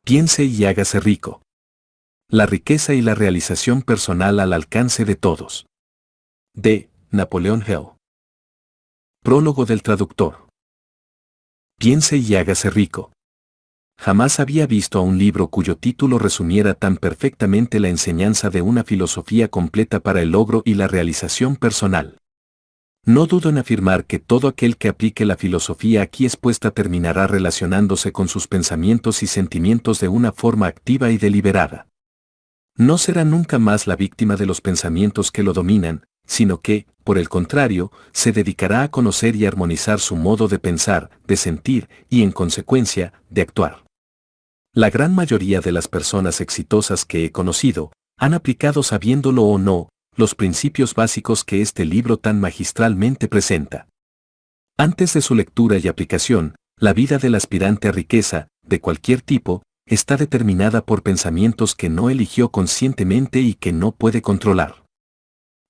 Piense y hágase rico. La riqueza y la realización personal al alcance de todos. De Napoleon Hill. Prólogo del traductor. Piense y hágase rico. Jamás había visto a un libro cuyo título resumiera tan perfectamente la enseñanza de una filosofía completa para el logro y la realización personal. No dudo en afirmar que todo aquel que aplique la filosofía aquí expuesta terminará relacionándose con sus pensamientos y sentimientos de una forma activa y deliberada. No será nunca más la víctima de los pensamientos que lo dominan, sino que, por el contrario, se dedicará a conocer y armonizar su modo de pensar, de sentir y, en consecuencia, de actuar. La gran mayoría de las personas exitosas que he conocido han aplicado, sabiéndolo o no, los principios básicos que este libro tan magistralmente presenta. Antes de su lectura y aplicación, la vida del aspirante a riqueza, de cualquier tipo, está determinada por pensamientos que no eligió conscientemente y que no puede controlar.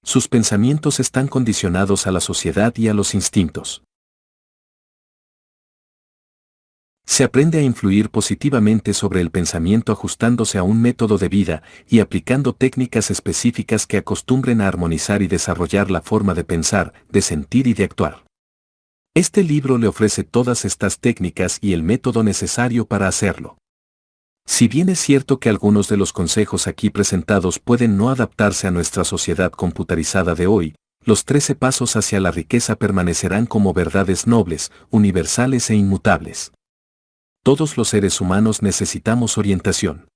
Sus pensamientos están condicionados a la sociedad y a los instintos. Se aprende a influir positivamente sobre el pensamiento ajustándose a un método de vida y aplicando técnicas específicas que acostumbren a armonizar y desarrollar la forma de pensar, de sentir y de actuar. Este libro le ofrece todas estas técnicas y el método necesario para hacerlo. Si bien es cierto que algunos de los consejos aquí presentados pueden no adaptarse a nuestra sociedad computarizada de hoy, los 13 pasos hacia la riqueza permanecerán como verdades nobles, universales e inmutables. Todos los seres humanos necesitamos orientación.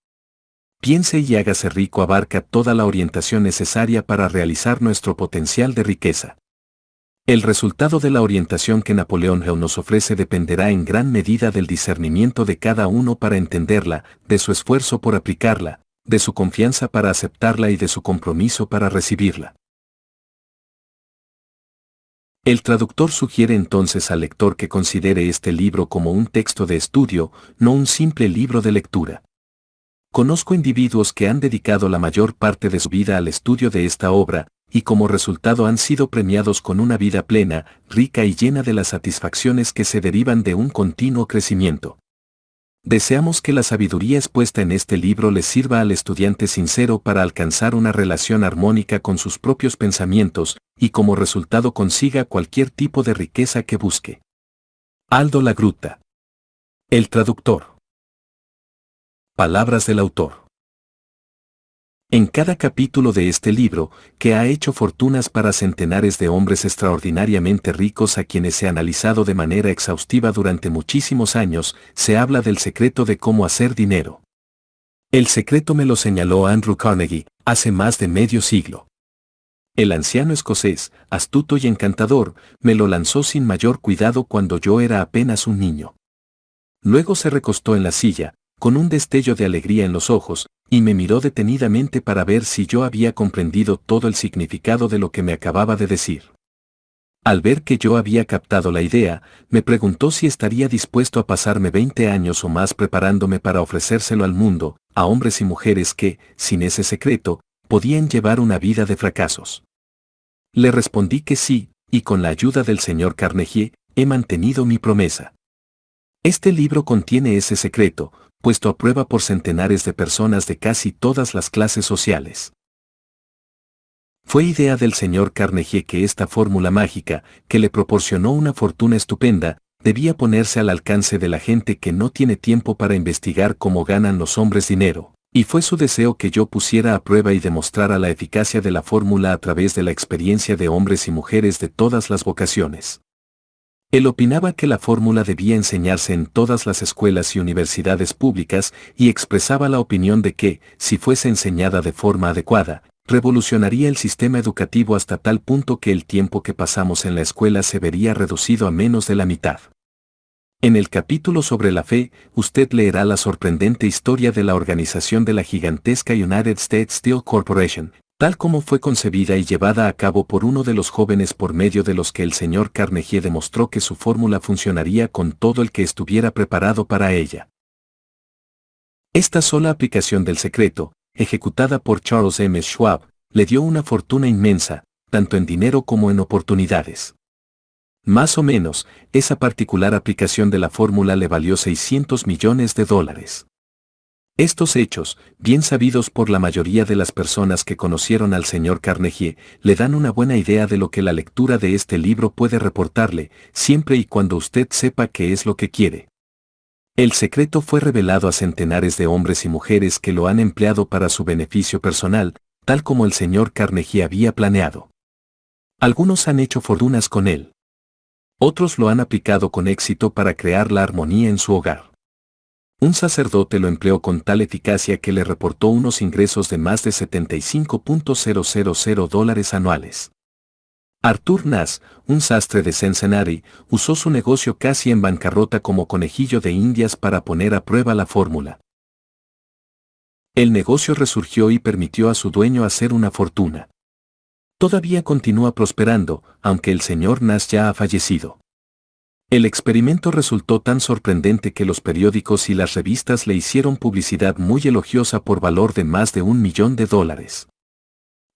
Piense y hágase rico abarca toda la orientación necesaria para realizar nuestro potencial de riqueza. El resultado de la orientación que Napoleon Hill nos ofrece dependerá en gran medida del discernimiento de cada uno para entenderla, de su esfuerzo por aplicarla, de su confianza para aceptarla y de su compromiso para recibirla. El traductor sugiere entonces al lector que considere este libro como un texto de estudio, no un simple libro de lectura. Conozco individuos que han dedicado la mayor parte de su vida al estudio de esta obra, y como resultado han sido premiados con una vida plena, rica y llena de las satisfacciones que se derivan de un continuo crecimiento. Deseamos que la sabiduría expuesta en este libro les sirva al estudiante sincero para alcanzar una relación armónica con sus propios pensamientos, y como resultado consiga cualquier tipo de riqueza que busque. Aldo La Gruta. El traductor. Palabras del autor. En cada capítulo de este libro, que ha hecho fortunas para centenares de hombres extraordinariamente ricos a quienes se ha analizado de manera exhaustiva durante muchísimos años, se habla del secreto de cómo hacer dinero. El secreto me lo señaló Andrew Carnegie, hace más de medio siglo. El anciano escocés, astuto y encantador, me lo lanzó sin mayor cuidado cuando yo era apenas un niño. Luego se recostó en la silla, con un destello de alegría en los ojos, y me miró detenidamente para ver si yo había comprendido todo el significado de lo que me acababa de decir. Al ver que yo había captado la idea, me preguntó si estaría dispuesto a pasarme 20 años o más preparándome para ofrecérselo al mundo, a hombres y mujeres que, sin ese secreto, podían llevar una vida de fracasos. Le respondí que sí, y con la ayuda del señor Carnegie, he mantenido mi promesa. Este libro contiene ese secreto, puesto a prueba por centenares de personas de casi todas las clases sociales. Fue idea del señor Carnegie que esta fórmula mágica, que le proporcionó una fortuna estupenda, debía ponerse al alcance de la gente que no tiene tiempo para investigar cómo ganan los hombres dinero, y fue su deseo que yo pusiera a prueba y demostrara la eficacia de la fórmula a través de la experiencia de hombres y mujeres de todas las vocaciones. Él opinaba que la fórmula debía enseñarse en todas las escuelas y universidades públicas y expresaba la opinión de que, si fuese enseñada de forma adecuada, revolucionaría el sistema educativo hasta tal punto que el tiempo que pasamos en la escuela se vería reducido a menos de la mitad. En el capítulo sobre la fe, usted leerá la sorprendente historia de la organización de la gigantesca United States Steel Corporation, tal como fue concebida y llevada a cabo por uno de los jóvenes por medio de los que el señor Carnegie demostró que su fórmula funcionaría con todo el que estuviera preparado para ella. Esta sola aplicación del secreto, ejecutada por Charles M. Schwab, le dio una fortuna inmensa, tanto en dinero como en oportunidades. Más o menos, esa particular aplicación de la fórmula le valió $600 millones. Estos hechos, bien sabidos por la mayoría de las personas que conocieron al señor Carnegie, le dan una buena idea de lo que la lectura de este libro puede reportarle, siempre y cuando usted sepa qué es lo que quiere. El secreto fue revelado a centenares de hombres y mujeres que lo han empleado para su beneficio personal, tal como el señor Carnegie había planeado. Algunos han hecho fortunas con él. Otros lo han aplicado con éxito para crear la armonía en su hogar. Un sacerdote lo empleó con tal eficacia que le reportó unos ingresos de más de $75,000 anuales. Arthur Nash, un sastre de Cincinnati, usó su negocio casi en bancarrota como conejillo de indias para poner a prueba la fórmula. El negocio resurgió y permitió a su dueño hacer una fortuna. Todavía continúa prosperando, aunque el señor Nash ya ha fallecido. El experimento resultó tan sorprendente que los periódicos y las revistas le hicieron publicidad muy elogiosa por valor de más de $1 millón.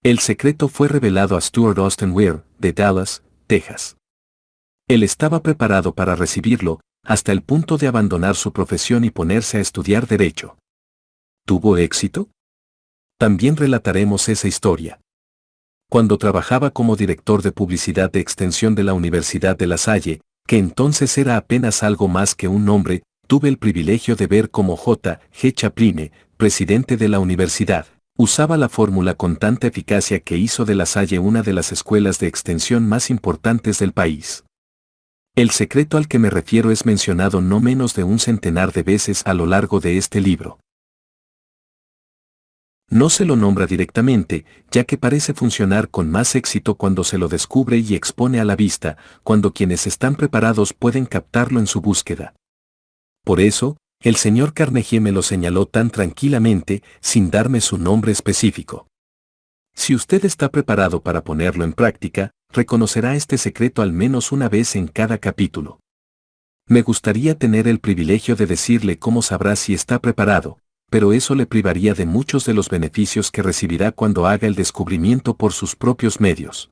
El secreto fue revelado a Stuart Austin Weir, de Dallas, Texas. Él estaba preparado para recibirlo, hasta el punto de abandonar su profesión y ponerse a estudiar derecho. ¿Tuvo éxito? También relataremos esa historia. Cuando trabajaba como director de publicidad de extensión de la Universidad de La Salle, que entonces era apenas algo más que un nombre, tuve el privilegio de ver cómo J. G. Chaplin, presidente de la universidad, usaba la fórmula con tanta eficacia que hizo de La Salle una de las escuelas de extensión más importantes del país. El secreto al que me refiero es mencionado no menos de un centenar de veces a lo largo de este libro. No se lo nombra directamente, ya que parece funcionar con más éxito cuando se lo descubre y expone a la vista, cuando quienes están preparados pueden captarlo en su búsqueda. Por eso, el señor Carnegie me lo señaló tan tranquilamente, sin darme su nombre específico. Si usted está preparado para ponerlo en práctica, reconocerá este secreto al menos una vez en cada capítulo. Me gustaría tener el privilegio de decirle cómo sabrá si está preparado, pero eso le privaría de muchos de los beneficios que recibirá cuando haga el descubrimiento por sus propios medios.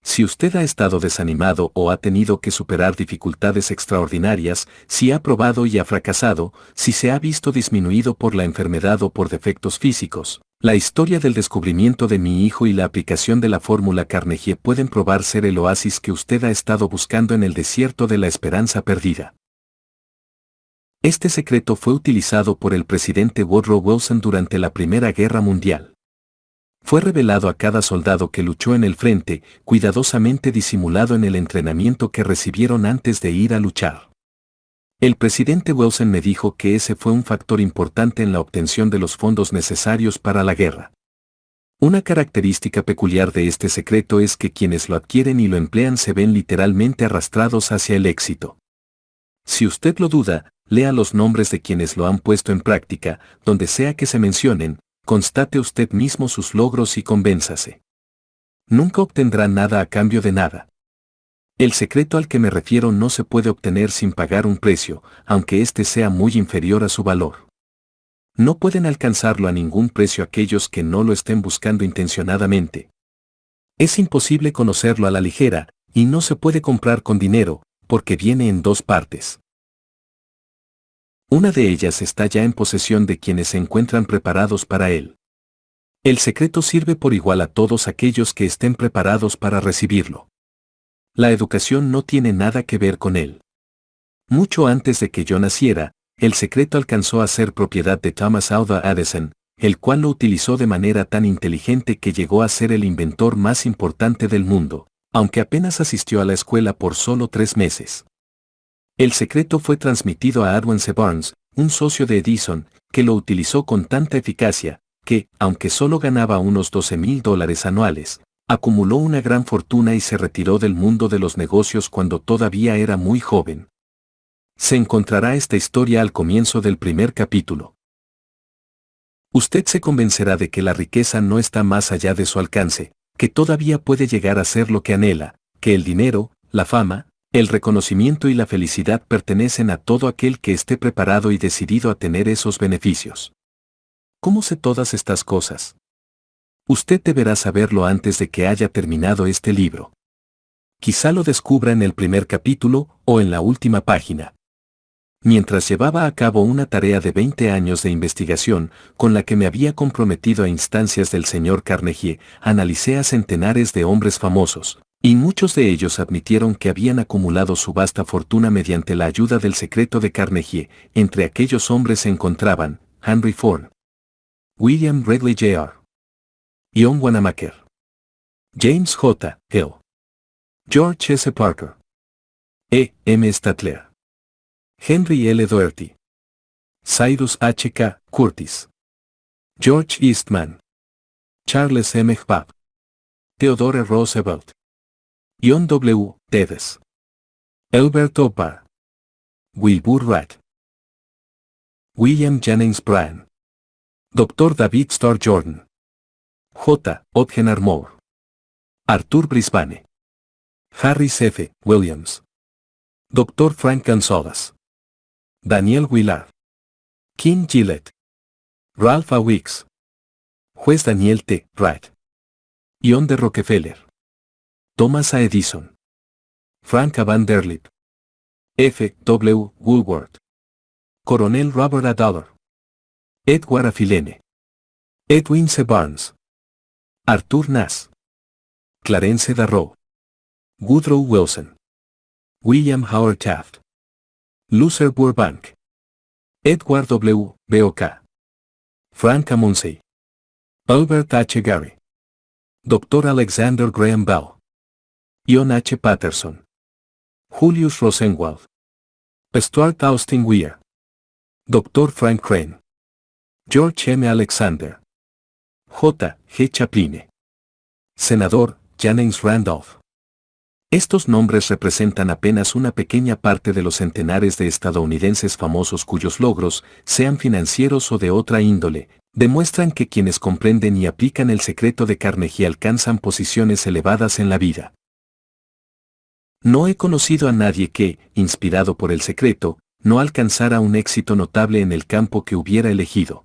Si usted ha estado desanimado o ha tenido que superar dificultades extraordinarias, si ha probado y ha fracasado, si se ha visto disminuido por la enfermedad o por defectos físicos, la historia del descubrimiento de mi hijo y la aplicación de la fórmula Carnegie pueden probar ser el oasis que usted ha estado buscando en el desierto de la esperanza perdida. Este secreto fue utilizado por el presidente Woodrow Wilson durante la Primera Guerra Mundial. Fue revelado a cada soldado que luchó en el frente, cuidadosamente disimulado en el entrenamiento que recibieron antes de ir a luchar. El presidente Wilson me dijo que ese fue un factor importante en la obtención de los fondos necesarios para la guerra. Una característica peculiar de este secreto es que quienes lo adquieren y lo emplean se ven literalmente arrastrados hacia el éxito. Si usted lo duda, lea los nombres de quienes lo han puesto en práctica, donde sea que se mencionen, constate usted mismo sus logros y convénzase. Nunca obtendrá nada a cambio de nada. El secreto al que me refiero no se puede obtener sin pagar un precio, aunque éste sea muy inferior a su valor. No pueden alcanzarlo a ningún precio aquellos que no lo estén buscando intencionadamente. Es imposible conocerlo a la ligera, y no se puede comprar con dinero, porque viene en dos partes. Una de ellas está ya en posesión de quienes se encuentran preparados para él. El secreto sirve por igual a todos aquellos que estén preparados para recibirlo. La educación no tiene nada que ver con él. Mucho antes de que yo naciera, el secreto alcanzó a ser propiedad de Thomas Alva Edison, el cual lo utilizó de manera tan inteligente que llegó a ser el inventor más importante del mundo, aunque apenas asistió a la escuela por solo 3 meses. El secreto fue transmitido a Edwin C. Burns, un socio de Edison, que lo utilizó con tanta eficacia, que, aunque solo ganaba unos $12,000 anuales, acumuló una gran fortuna y se retiró del mundo de los negocios cuando todavía era muy joven. Se encontrará esta historia al comienzo del primer capítulo. Usted se convencerá de que la riqueza no está más allá de su alcance, que todavía puede llegar a ser lo que anhela, que el dinero, la fama, el reconocimiento y la felicidad pertenecen a todo aquel que esté preparado y decidido a tener esos beneficios. ¿Cómo sé todas estas cosas? Usted deberá saberlo antes de que haya terminado este libro. Quizá lo descubra en el primer capítulo o en la última página. Mientras llevaba a cabo una tarea de 20 años de investigación, con la que me había comprometido a instancias del señor Carnegie, analicé a centenares de hombres famosos, y muchos de ellos admitieron que habían acumulado su vasta fortuna mediante la ayuda del secreto de Carnegie. Entre aquellos hombres se encontraban Henry Ford, William Wrigley Jr., John Wanamaker, James J. Hill, George S. Parker, E. M. Statler, Henry L. Doherty, Cyrus H. K. Curtis, George Eastman, Charles M. Schwab, Theodore Roosevelt, John W. Tedes, Albert O. Parr, Wilbur Wright, William Jennings Bryan, Dr. David Starr Jordan, J. Oppenheimer Moore, Arthur Brisbane, Harris F. Williams, Dr. Frank Gonzalez, Daniel Willard, King Gillette, Ralph A. Weeks, Juez Daniel T. Wright, John D. Rockefeller, Thomas A. Edison, Frank A. Vanderlip, F. W. Woolworth, Coronel Robert A. Dollar, Edward A. Filene, Edwin C. Barnes, Arthur Nash, Clarence Darrow, Woodrow Wilson, William Howard Taft, Luther Burbank, Edward W. Book, Frank A. Munsey, Albert H. Gary, Dr. Alexander Graham Bell, John H. Patterson, Julius Rosenwald, Stuart Austin Weir, Dr. Frank Crane, George M. Alexander, J. G. Chaplin, Senador James Randolph. Estos nombres representan apenas una pequeña parte de los centenares de estadounidenses famosos cuyos logros, sean financieros o de otra índole, demuestran que quienes comprenden y aplican el secreto de Carnegie alcanzan posiciones elevadas en la vida. No he conocido a nadie que, inspirado por el secreto, no alcanzara un éxito notable en el campo que hubiera elegido.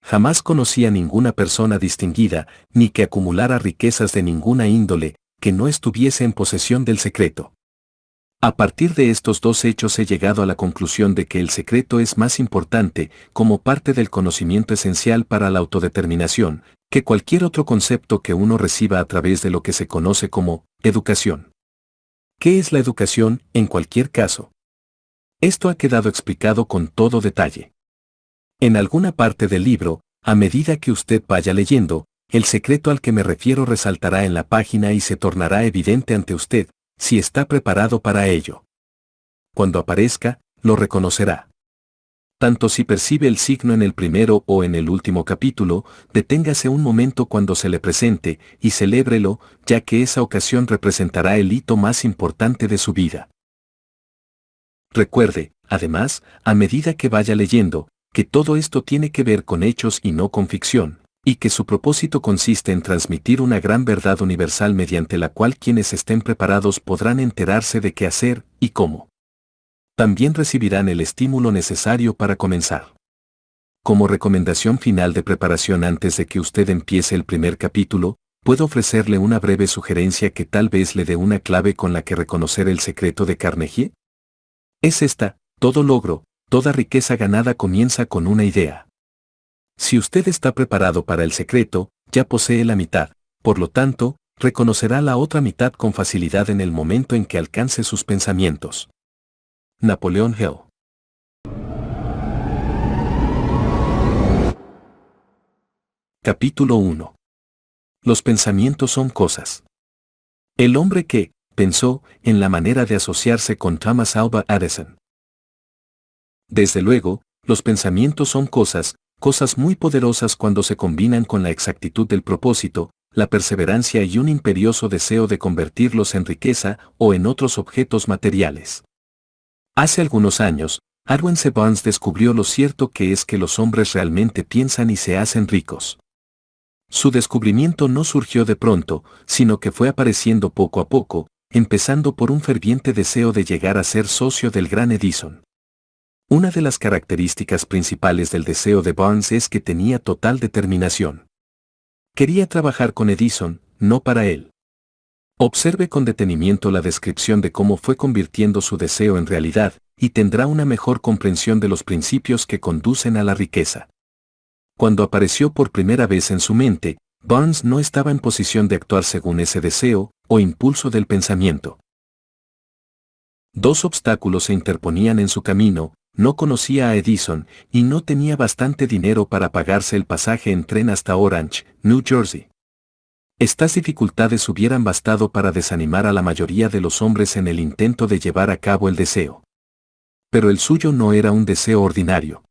Jamás conocí a ninguna persona distinguida, ni que acumulara riquezas de ninguna índole, que no estuviese en posesión del secreto. A partir de estos dos hechos he llegado a la conclusión de que el secreto es más importante, como parte del conocimiento esencial para la autodeterminación, que cualquier otro concepto que uno reciba a través de lo que se conoce como educación. ¿Qué es la educación, en cualquier caso? Esto ha quedado explicado con todo detalle. En alguna parte del libro, a medida que usted vaya leyendo, el secreto al que me refiero resaltará en la página y se tornará evidente ante usted, si está preparado para ello. Cuando aparezca, lo reconocerá. Tanto si percibe el signo en el primero o en el último capítulo, deténgase un momento cuando se le presente y celébrelo, ya que esa ocasión representará el hito más importante de su vida. Recuerde, además, a medida que vaya leyendo, que todo esto tiene que ver con hechos y no con ficción, y que su propósito consiste en transmitir una gran verdad universal mediante la cual quienes estén preparados podrán enterarse de qué hacer y cómo. También recibirán el estímulo necesario para comenzar. Como recomendación final de preparación antes de que usted empiece el primer capítulo, puedo ofrecerle una breve sugerencia que tal vez le dé una clave con la que reconocer el secreto de Carnegie. Es esta: todo logro, toda riqueza ganada comienza con una idea. Si usted está preparado para el secreto, ya posee la mitad, por lo tanto, reconocerá la otra mitad con facilidad en el momento en que alcance sus pensamientos. Napoleon Hill. Capítulo 1. Los pensamientos son cosas. El hombre que pensó en la manera de asociarse con Thomas Alva Edison. Desde luego, los pensamientos son cosas muy poderosas cuando se combinan con la exactitud del propósito, la perseverancia y un imperioso deseo de convertirlos en riqueza o en otros objetos materiales. Hace algunos años, Arwen C. Barnes descubrió lo cierto que es que los hombres realmente piensan y se hacen ricos. Su descubrimiento no surgió de pronto, sino que fue apareciendo poco a poco, empezando por un ferviente deseo de llegar a ser socio del gran Edison. Una de las características principales del deseo de Barnes es que tenía total determinación. Quería trabajar con Edison, no para él. Observe con detenimiento la descripción de cómo fue convirtiendo su deseo en realidad, y tendrá una mejor comprensión de los principios que conducen a la riqueza. Cuando apareció por primera vez en su mente, Barnes no estaba en posición de actuar según ese deseo o impulso del pensamiento. Dos obstáculos se interponían en su camino: no conocía a Edison y no tenía bastante dinero para pagarse el pasaje en tren hasta Orange, New Jersey. Estas dificultades hubieran bastado para desanimar a la mayoría de los hombres en el intento de llevar a cabo el deseo. Pero el suyo no era un deseo ordinario.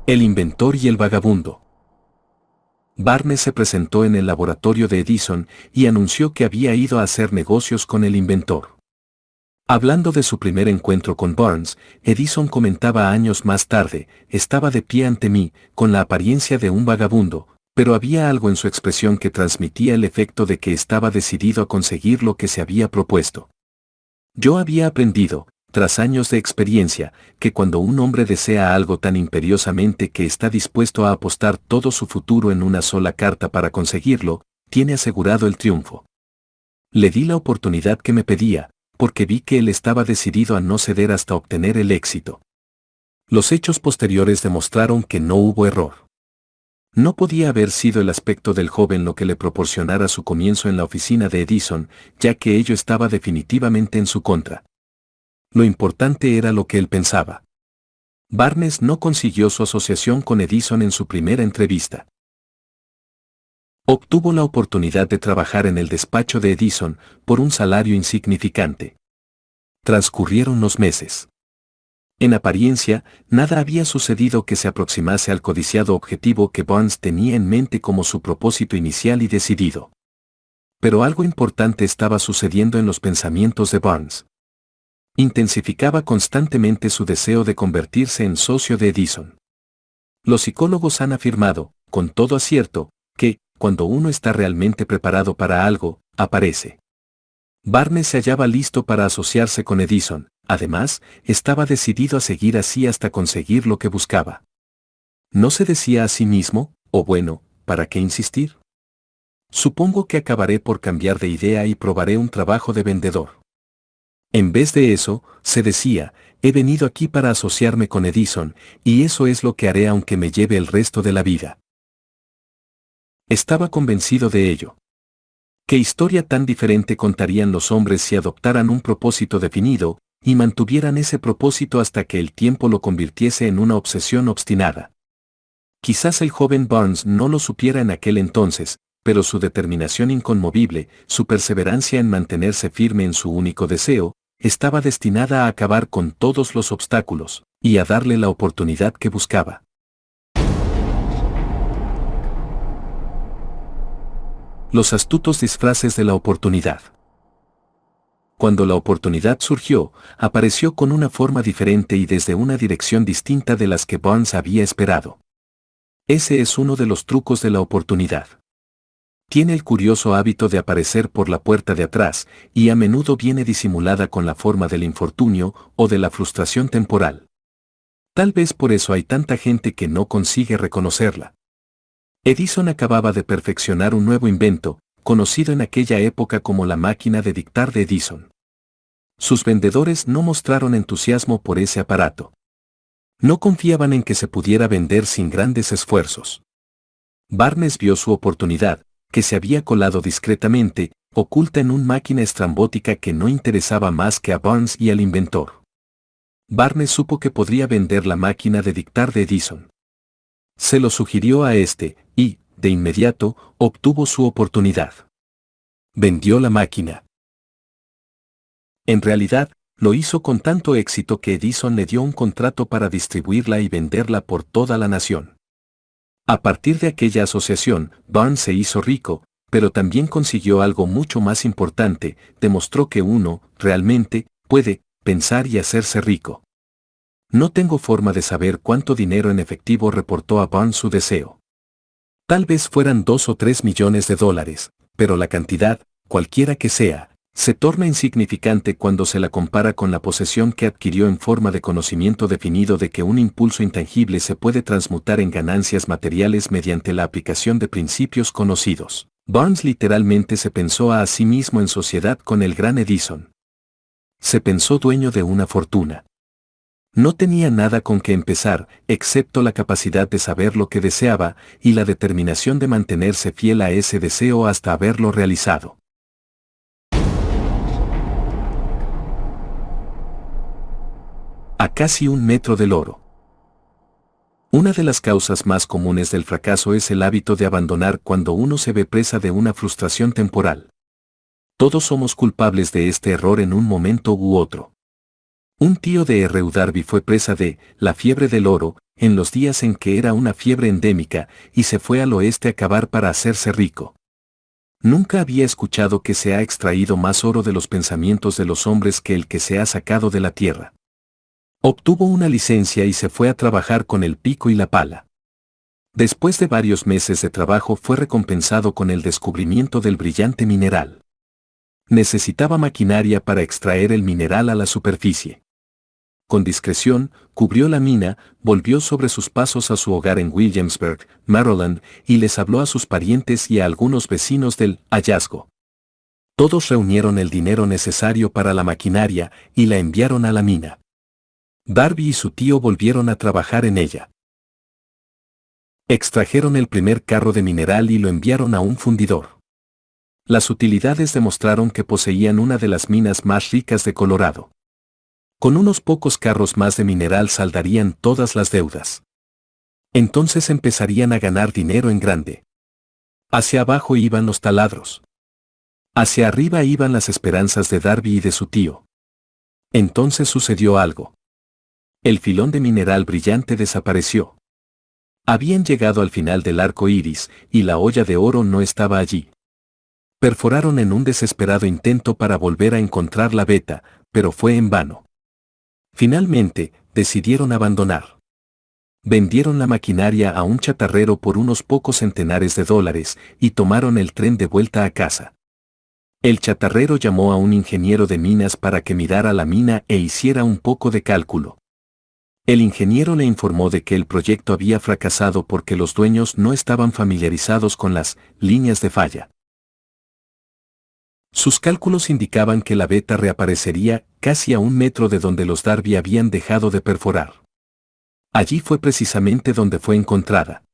El inventor y el vagabundo. Barnes se presentó en el laboratorio de Edison y anunció que había ido a hacer negocios con el inventor. Hablando de su primer encuentro con Barnes, Edison comentaba años más tarde: estaba de pie ante mí, con la apariencia de un vagabundo, pero había algo en su expresión que transmitía el efecto de que estaba decidido a conseguir lo que se había propuesto. Yo había aprendido, tras años de experiencia, que cuando un hombre desea algo tan imperiosamente que está dispuesto a apostar todo su futuro en una sola carta para conseguirlo, tiene asegurado el triunfo. Le di la oportunidad que me pedía, porque vi que él estaba decidido a no ceder hasta obtener el éxito. Los hechos posteriores demostraron que no hubo error. No podía haber sido el aspecto del joven lo que le proporcionara su comienzo en la oficina de Edison, ya que ello estaba definitivamente en su contra. Lo importante era lo que él pensaba. Barnes no consiguió su asociación con Edison en su primera entrevista. Obtuvo la oportunidad de trabajar en el despacho de Edison por un salario insignificante. Transcurrieron los meses. En apariencia, nada había sucedido que se aproximase al codiciado objetivo que Barnes tenía en mente como su propósito inicial y decidido. Pero algo importante estaba sucediendo en los pensamientos de Barnes. Intensificaba constantemente su deseo de convertirse en socio de Edison. Los psicólogos han afirmado, con todo acierto, que, cuando uno está realmente preparado para algo, aparece. Barnes se hallaba listo para asociarse con Edison. Además, estaba decidido a seguir así hasta conseguir lo que buscaba. ¿No se decía a sí mismo: oh bueno, ¿para qué insistir? Supongo que acabaré por cambiar de idea y probaré un trabajo de vendedor. En vez de eso, se decía: he venido aquí para asociarme con Edison, y eso es lo que haré aunque me lleve el resto de la vida. Estaba convencido de ello. ¿Qué historia tan diferente contarían los hombres si adoptaran un propósito definido y mantuvieran ese propósito hasta que el tiempo lo convirtiese en una obsesión obstinada? Quizás el joven Barnes no lo supiera en aquel entonces, pero su determinación inconmovible, su perseverancia en mantenerse firme en su único deseo, estaba destinada a acabar con todos los obstáculos y a darle la oportunidad que buscaba. Los astutos disfraces de la oportunidad. Cuando la oportunidad surgió, apareció con una forma diferente y desde una dirección distinta de las que Barnes había esperado. Ese es uno de los trucos de la oportunidad. Tiene el curioso hábito de aparecer por la puerta de atrás, y a menudo viene disimulada con la forma del infortunio o de la frustración temporal. Tal vez por eso hay tanta gente que no consigue reconocerla. Edison acababa de perfeccionar un nuevo invento, conocido en aquella época como la máquina de dictar de Edison. Sus vendedores no mostraron entusiasmo por ese aparato. No confiaban en que se pudiera vender sin grandes esfuerzos. Barnes vio su oportunidad, que se había colado discretamente, oculta en una máquina estrambótica que no interesaba más que a Barnes y al inventor. Barnes supo que podría vender la máquina de dictar de Edison. Se lo sugirió a este, y, de inmediato, obtuvo su oportunidad. Vendió la máquina. En realidad, lo hizo con tanto éxito que Edison le dio un contrato para distribuirla y venderla por toda la nación. A partir de aquella asociación, Barnes se hizo rico, pero también consiguió algo mucho más importante: demostró que uno, realmente, puede pensar y hacerse rico. No tengo forma de saber cuánto dinero en efectivo reportó a Barnes su deseo. Tal vez fueran 2 o 3 millones de dólares, pero la cantidad, cualquiera que sea, se torna insignificante cuando se la compara con la posesión que adquirió en forma de conocimiento definido de que un impulso intangible se puede transmutar en ganancias materiales mediante la aplicación de principios conocidos. Barnes literalmente se pensó a sí mismo en sociedad con el gran Edison. Se pensó dueño de una fortuna. No tenía nada con que empezar, excepto la capacidad de saber lo que deseaba y la determinación de mantenerse fiel a ese deseo hasta haberlo realizado. A casi un metro del oro. Una de las causas más comunes del fracaso es el hábito de abandonar cuando uno se ve presa de una frustración temporal. Todos somos culpables de este error en un momento u otro. Un tío de R. U. Darby fue presa de la fiebre del oro en los días en que era una fiebre endémica y se fue al oeste a cavar para hacerse rico. Nunca había escuchado que se ha extraído más oro de los pensamientos de los hombres que el que se ha sacado de la tierra. Obtuvo una licencia y se fue a trabajar con el pico y la pala. Después de varios meses de trabajo fue recompensado con el descubrimiento del brillante mineral. Necesitaba maquinaria para extraer el mineral a la superficie. Con discreción, cubrió la mina, volvió sobre sus pasos a su hogar en Williamsburg, Maryland, y les habló a sus parientes y a algunos vecinos del hallazgo. Todos reunieron el dinero necesario para la maquinaria y la enviaron a la mina. Darby y su tío volvieron a trabajar en ella. Extrajeron el primer carro de mineral y lo enviaron a un fundidor. Las utilidades demostraron que poseían una de las minas más ricas de Colorado. Con unos pocos carros más de mineral saldarían todas las deudas. Entonces empezarían a ganar dinero en grande. Hacia abajo iban los taladros. Hacia arriba iban las esperanzas de Darby y de su tío. Entonces sucedió algo. El filón de mineral brillante desapareció. Habían llegado al final del arco iris, y la olla de oro no estaba allí. Perforaron en un desesperado intento para volver a encontrar la veta, pero fue en vano. Finalmente, decidieron abandonar. Vendieron la maquinaria a un chatarrero por unos pocos centenares de dólares, y tomaron el tren de vuelta a casa. El chatarrero llamó a un ingeniero de minas para que mirara la mina e hiciera un poco de cálculo. El ingeniero le informó de que el proyecto había fracasado porque los dueños no estaban familiarizados con las líneas de falla. Sus cálculos indicaban que la veta reaparecería casi a un metro de donde los Darby habían dejado de perforar. Allí fue precisamente donde fue encontrada.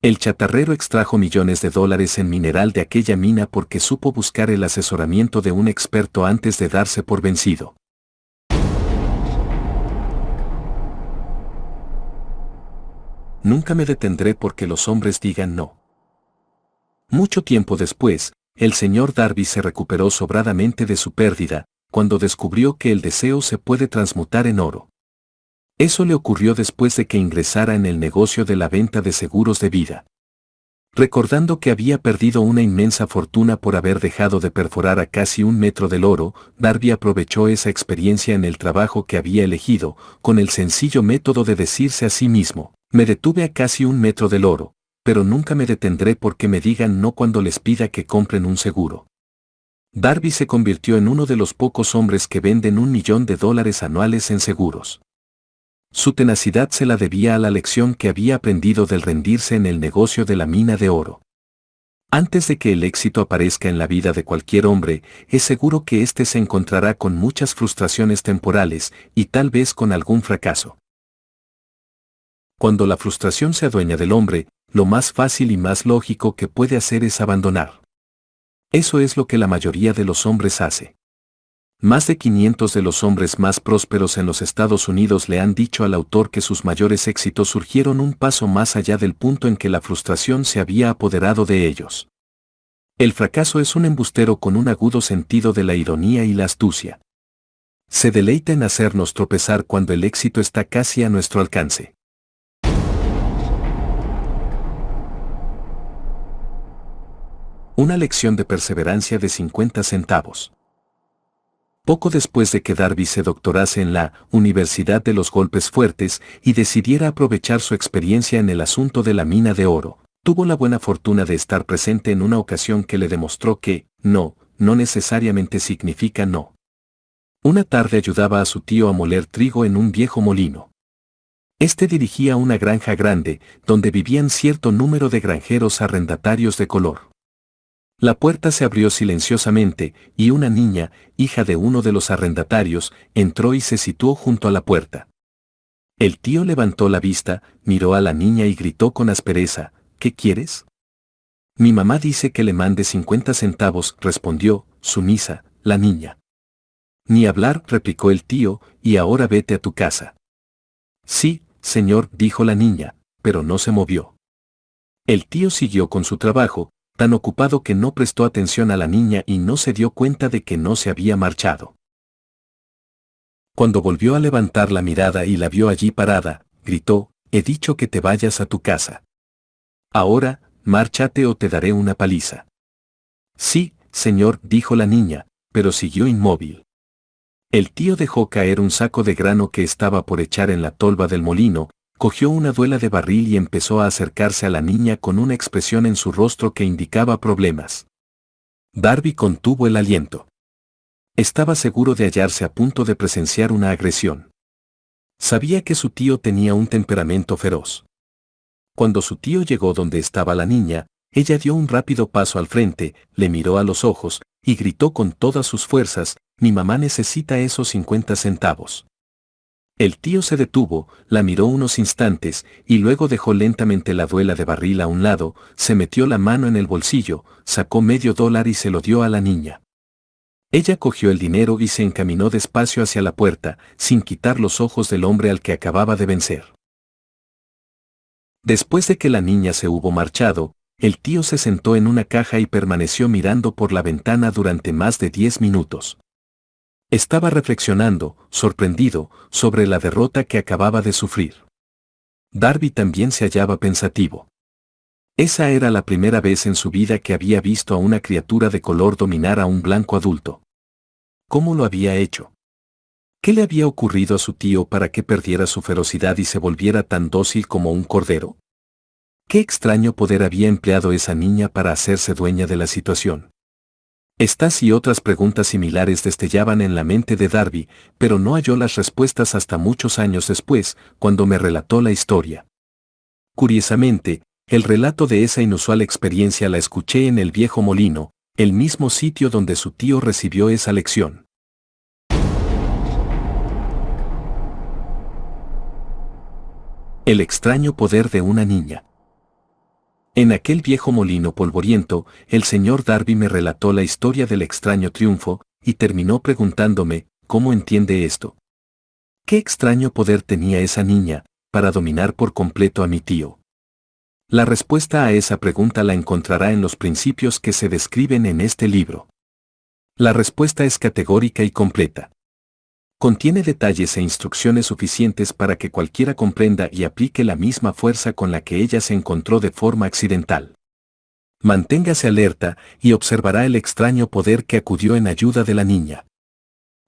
El chatarrero extrajo millones de dólares en mineral de aquella mina porque supo buscar el asesoramiento de un experto antes de darse por vencido. Nunca me detendré porque los hombres digan no. Mucho tiempo después, el señor Darby se recuperó sobradamente de su pérdida, cuando descubrió que el deseo se puede transmutar en oro. Eso le ocurrió después de que ingresara en el negocio de la venta de seguros de vida. Recordando que había perdido una inmensa fortuna por haber dejado de perforar a casi un metro del oro, Darby aprovechó esa experiencia en el trabajo que había elegido, con el sencillo método de decirse a sí mismo: me detuve a casi un metro del oro, pero nunca me detendré porque me digan no cuando les pida que compren un seguro. Darby se convirtió en uno de los pocos hombres que venden $1 millón anuales en seguros. Su tenacidad se la debía a la lección que había aprendido del rendirse en el negocio de la mina de oro. Antes de que el éxito aparezca en la vida de cualquier hombre, es seguro que éste se encontrará con muchas frustraciones temporales y tal vez con algún fracaso. Cuando la frustración se adueña del hombre, lo más fácil y más lógico que puede hacer es abandonar. Eso es lo que la mayoría de los hombres hace. Más de 500 de los hombres más prósperos en los Estados Unidos le han dicho al autor que sus mayores éxitos surgieron un paso más allá del punto en que la frustración se había apoderado de ellos. El fracaso es un embustero con un agudo sentido de la ironía y la astucia. Se deleita en hacernos tropezar cuando el éxito está casi a nuestro alcance. Una lección de perseverancia de 50 centavos. Poco después de que Darby se doctorase en la Universidad de los Golpes Fuertes y decidiera aprovechar su experiencia en el asunto de la mina de oro, tuvo la buena fortuna de estar presente en una ocasión que le demostró que no necesariamente significa no. Una tarde ayudaba a su tío a moler trigo en un viejo molino. Este dirigía una granja grande, donde vivían cierto número de granjeros arrendatarios de color. La puerta se abrió silenciosamente, y una niña, hija de uno de los arrendatarios, entró y se situó junto a la puerta. El tío levantó la vista, miró a la niña y gritó con aspereza, ¿qué quieres? Mi mamá dice que le mande 50 centavos, respondió, sumisa, la niña. Ni hablar, replicó el tío, y ahora vete a tu casa. Sí, señor, dijo la niña, pero no se movió. El tío siguió con su trabajo, tan ocupado que no prestó atención a la niña y no se dio cuenta de que no se había marchado. Cuando volvió a levantar la mirada y la vio allí parada, gritó, he dicho que te vayas a tu casa. Ahora, márchate o te daré una paliza. Sí, señor, dijo la niña, pero siguió inmóvil. El tío dejó caer un saco de grano que estaba por echar en la tolva del molino, cogió una duela de barril y empezó a acercarse a la niña con una expresión en su rostro que indicaba problemas. Darby contuvo el aliento. Estaba seguro de hallarse a punto de presenciar una agresión. Sabía que su tío tenía un temperamento feroz. Cuando su tío llegó donde estaba la niña, ella dio un rápido paso al frente, le miró a los ojos, y gritó con todas sus fuerzas, mi mamá necesita esos 50 centavos. El tío se detuvo, la miró unos instantes, y luego dejó lentamente la duela de barril a un lado, se metió la mano en el bolsillo, sacó $10 y se lo dio a la niña. Ella cogió el dinero y se encaminó despacio hacia la puerta, sin quitar los ojos del hombre al que acababa de vencer. Después de que la niña se hubo marchado, el tío se sentó en una caja y permaneció mirando por la ventana durante más de 10 minutos. Estaba reflexionando, sorprendido, sobre la derrota que acababa de sufrir. Darby también se hallaba pensativo. Esa era la primera vez en su vida que había visto a una criatura de color dominar a un blanco adulto. ¿Cómo lo había hecho? ¿Qué le había ocurrido a su tío para que perdiera su ferocidad y se volviera tan dócil como un cordero? ¿Qué extraño poder había empleado esa niña para hacerse dueña de la situación? Estas y otras preguntas similares destellaban en la mente de Darby, pero no halló las respuestas hasta muchos años después, cuando me relató la historia. Curiosamente, el relato de esa inusual experiencia la escuché en el viejo molino, el mismo sitio donde su tío recibió esa lección. El extraño poder de una niña. En aquel viejo molino polvoriento, el señor Darby me relató la historia del extraño triunfo, y terminó preguntándome, ¿cómo entiende esto? ¿Qué extraño poder tenía esa niña, para dominar por completo a mi tío? La respuesta a esa pregunta la encontrará en los principios que se describen en este libro. La respuesta es categórica y completa. Contiene detalles e instrucciones suficientes para que cualquiera comprenda y aplique la misma fuerza con la que ella se encontró de forma accidental. Manténgase alerta y observará el extraño poder que acudió en ayuda de la niña.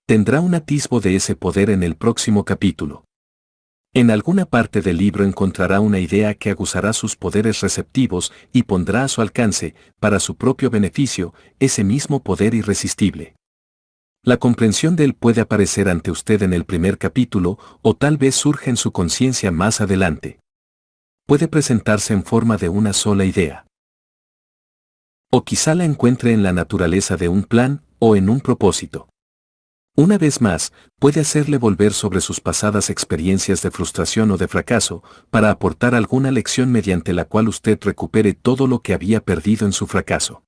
Tendrá un atisbo de ese poder en el próximo capítulo. En alguna parte del libro encontrará una idea que aguzará sus poderes receptivos y pondrá a su alcance, para su propio beneficio, ese mismo poder irresistible. La comprensión de él puede aparecer ante usted en el primer capítulo, o tal vez surja en su conciencia más adelante. Puede presentarse en forma de una sola idea. O quizá la encuentre en la naturaleza de un plan, o en un propósito. Una vez más, puede hacerle volver sobre sus pasadas experiencias de frustración o de fracaso, para aportar alguna lección mediante la cual usted recupere todo lo que había perdido en su fracaso.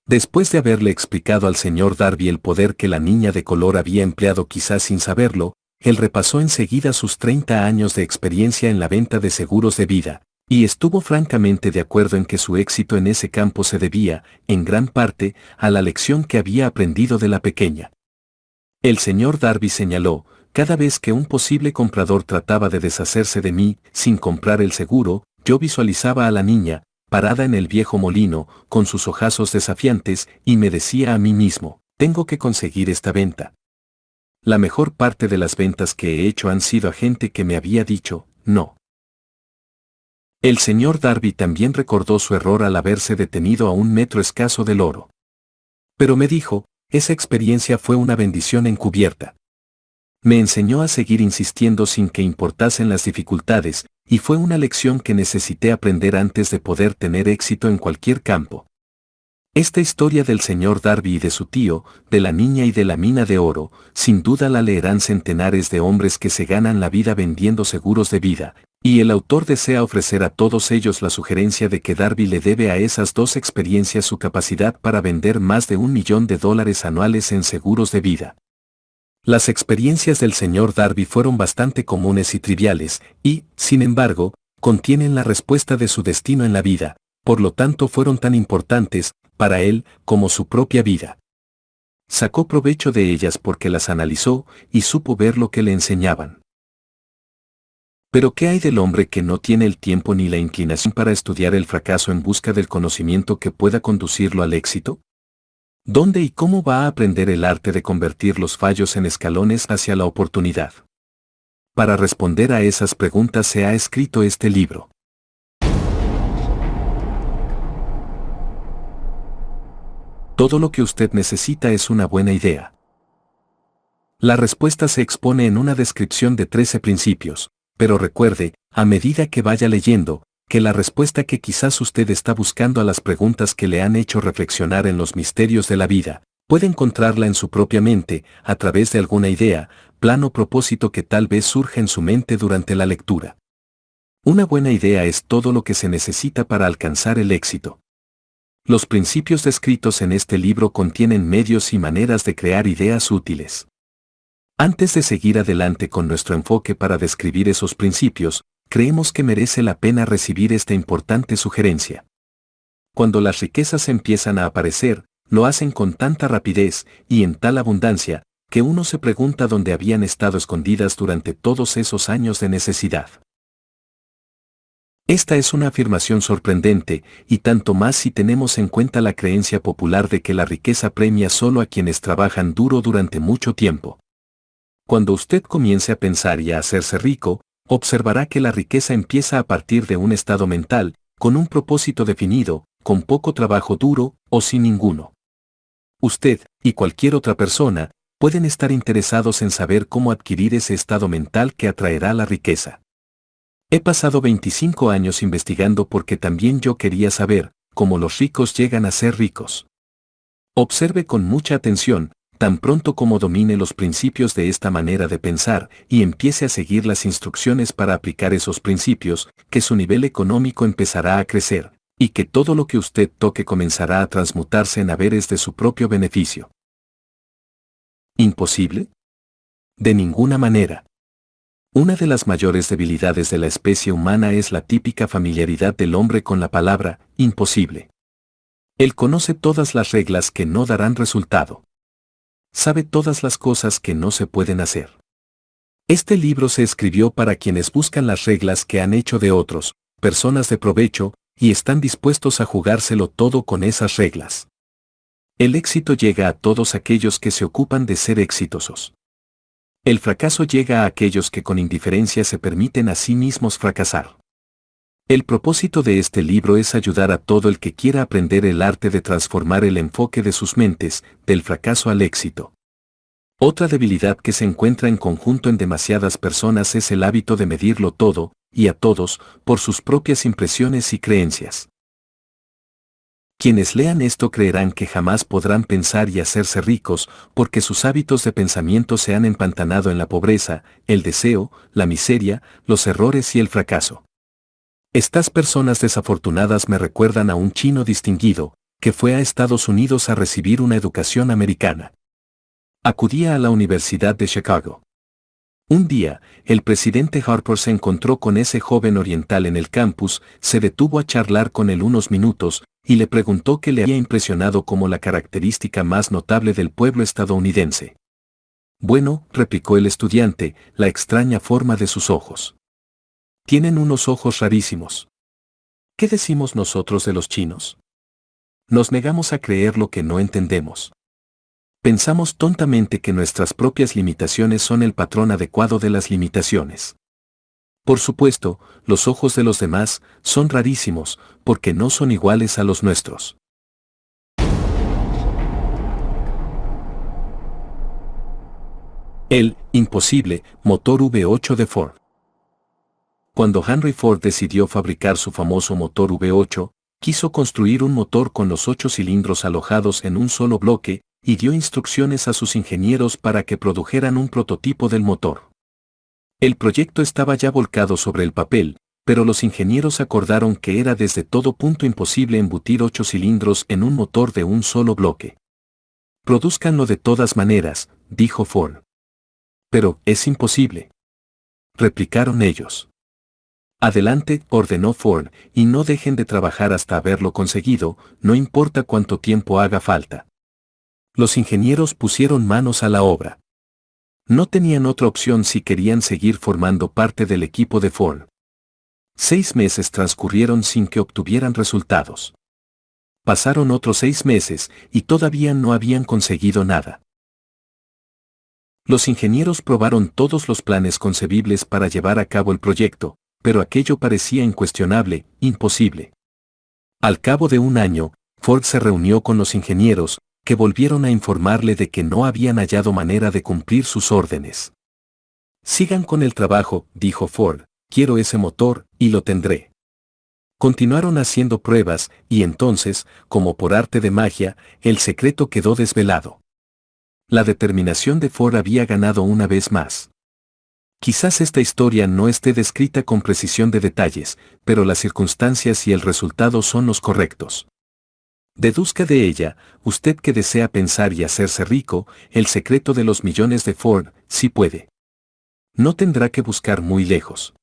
Después de haberle explicado al señor Darby el poder que la niña de color había empleado quizás sin saberlo, él repasó enseguida sus 30 años de experiencia en la venta de seguros de vida, y estuvo francamente de acuerdo en que su éxito en ese campo se debía, en gran parte, a la lección que había aprendido de la pequeña. El señor Darby señaló, cada vez que un posible comprador trataba de deshacerse de mí, sin comprar el seguro, yo visualizaba a la niña, parada en el viejo molino, con sus ojazos desafiantes, y me decía a mí mismo, tengo que conseguir esta venta. La mejor parte de las ventas que he hecho han sido a gente que me había dicho, no. El señor Darby también recordó su error al haberse detenido a 1 metro escaso del oro. Pero me dijo, esa experiencia fue una bendición encubierta. Me enseñó a seguir insistiendo sin que importasen las dificultades, y fue una lección que necesité aprender antes de poder tener éxito en cualquier campo. Esta historia del señor Darby y de su tío, de la niña y de la mina de oro, sin duda la leerán centenares de hombres que se ganan la vida vendiendo seguros de vida, y el autor desea ofrecer a todos ellos la sugerencia de que Darby le debe a esas dos experiencias su capacidad para vender más de $1 millón anuales en seguros de vida. Las experiencias del señor Darby fueron bastante comunes y triviales, y, sin embargo, contienen la respuesta de su destino en la vida, por lo tanto fueron tan importantes, para él, como su propia vida. Sacó provecho de ellas porque las analizó y supo ver lo que le enseñaban. Pero ¿qué hay del hombre que no tiene el tiempo ni la inclinación para estudiar el fracaso en busca del conocimiento que pueda conducirlo al éxito? ¿Dónde y cómo va a aprender el arte de convertir los fallos en escalones hacia la oportunidad? Para responder a esas preguntas se ha escrito este libro. Todo lo que usted necesita es una buena idea. La respuesta se expone en una descripción de 13 principios, pero recuerde, a medida que vaya leyendo, que la respuesta que quizás usted está buscando a las preguntas que le han hecho reflexionar en los misterios de la vida, puede encontrarla en su propia mente, a través de alguna idea, plan o propósito que tal vez surja en su mente durante la lectura. Una buena idea es todo lo que se necesita para alcanzar el éxito. Los principios descritos en este libro contienen medios y maneras de crear ideas útiles. Antes de seguir adelante con nuestro enfoque para describir esos principios, creemos que merece la pena recibir esta importante sugerencia. Cuando las riquezas empiezan a aparecer, lo hacen con tanta rapidez y en tal abundancia, que uno se pregunta dónde habían estado escondidas durante todos esos años de necesidad. Esta es una afirmación sorprendente, y tanto más si tenemos en cuenta la creencia popular de que la riqueza premia solo a quienes trabajan duro durante mucho tiempo. Cuando usted comience a pensar y a hacerse rico, observará que la riqueza empieza a partir de un estado mental, con un propósito definido, con poco trabajo duro o sin ninguno. Usted, y cualquier otra persona, pueden estar interesados en saber cómo adquirir ese estado mental que atraerá la riqueza. He pasado 25 años investigando porque también yo quería saber cómo los ricos llegan a ser ricos. Observe con mucha atención, tan pronto como domine los principios de esta manera de pensar y empiece a seguir las instrucciones para aplicar esos principios, que su nivel económico empezará a crecer, y que todo lo que usted toque comenzará a transmutarse en haberes de su propio beneficio. ¿Imposible? De ninguna manera. Una de las mayores debilidades de la especie humana es la típica familiaridad del hombre con la palabra imposible. Él conoce todas las reglas que no darán resultado. Sabe todas las cosas que no se pueden hacer. Este libro se escribió para quienes buscan las reglas que han hecho de otros, personas de provecho, y están dispuestos a jugárselo todo con esas reglas. El éxito llega a todos aquellos que se ocupan de ser exitosos. El fracaso llega a aquellos que con indiferencia se permiten a sí mismos fracasar. El propósito de este libro es ayudar a todo el que quiera aprender el arte de transformar el enfoque de sus mentes, del fracaso al éxito. Otra debilidad que se encuentra en conjunto en demasiadas personas es el hábito de medirlo todo, y a todos, por sus propias impresiones y creencias. Quienes lean esto creerán que jamás podrán pensar y hacerse ricos, porque sus hábitos de pensamiento se han empantanado en la pobreza, el deseo, la miseria, los errores y el fracaso. Estas personas desafortunadas me recuerdan a un chino distinguido, que fue a Estados Unidos a recibir una educación americana. Acudía a la Universidad de Chicago. Un día, el presidente Harper se encontró con ese joven oriental en el campus, se detuvo a charlar con él unos minutos, y le preguntó qué le había impresionado como la característica más notable del pueblo estadounidense. Bueno, replicó el estudiante, la extraña forma de sus ojos. Tienen unos ojos rarísimos. ¿Qué decimos nosotros de los chinos? Nos negamos a creer lo que no entendemos. Pensamos tontamente que nuestras propias limitaciones son el patrón adecuado de las limitaciones. Por supuesto, los ojos de los demás son rarísimos, porque no son iguales a los nuestros. El imposible motor V8 de Ford. Cuando Henry Ford decidió fabricar su famoso motor V8, Quiso construir un motor con los 8 cilindros alojados en un solo bloque, y dio instrucciones a sus ingenieros para que produjeran un prototipo del motor. El proyecto estaba ya volcado sobre el papel, pero los ingenieros acordaron que era desde todo punto imposible embutir 8 cilindros en un motor de un solo bloque. Produzcanlo de todas maneras, dijo Ford. Pero, es imposible. Replicaron ellos. Adelante, ordenó Ford, y no dejen de trabajar hasta haberlo conseguido, no importa cuánto tiempo haga falta. Los ingenieros pusieron manos a la obra. No tenían otra opción si querían seguir formando parte del equipo de Ford. 6 meses transcurrieron sin que obtuvieran resultados. Pasaron otros 6 meses, y todavía no habían conseguido nada. Los ingenieros probaron todos los planes concebibles para llevar a cabo el proyecto, pero aquello parecía incuestionable, imposible. Al cabo de un año, Ford se reunió con los ingenieros, que volvieron a informarle de que no habían hallado manera de cumplir sus órdenes. Sigan con el trabajo, dijo Ford, quiero ese motor, y lo tendré. Continuaron haciendo pruebas, y entonces, como por arte de magia, el secreto quedó desvelado. La determinación de Ford había ganado una vez más. Quizás esta historia no esté descrita con precisión de detalles, pero las circunstancias y el resultado son los correctos. Deduzca de ella, usted que desea pensar y hacerse rico, el secreto de los millones de Ford, si puede. No tendrá que buscar muy lejos.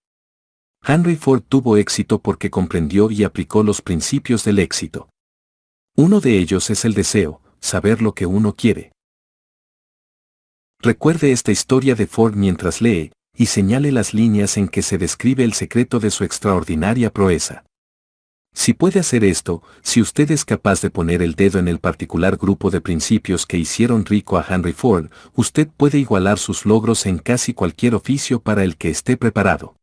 Henry Ford tuvo éxito porque comprendió y aplicó los principios del éxito. Uno de ellos es el deseo, saber lo que uno quiere. Recuerde esta historia de Ford mientras lee, y señale las líneas en que se describe el secreto de su extraordinaria proeza. Si puede hacer esto, si usted es capaz de poner el dedo en el particular grupo de principios que hicieron rico a Henry Ford, usted puede igualar sus logros en casi cualquier oficio para el que esté preparado.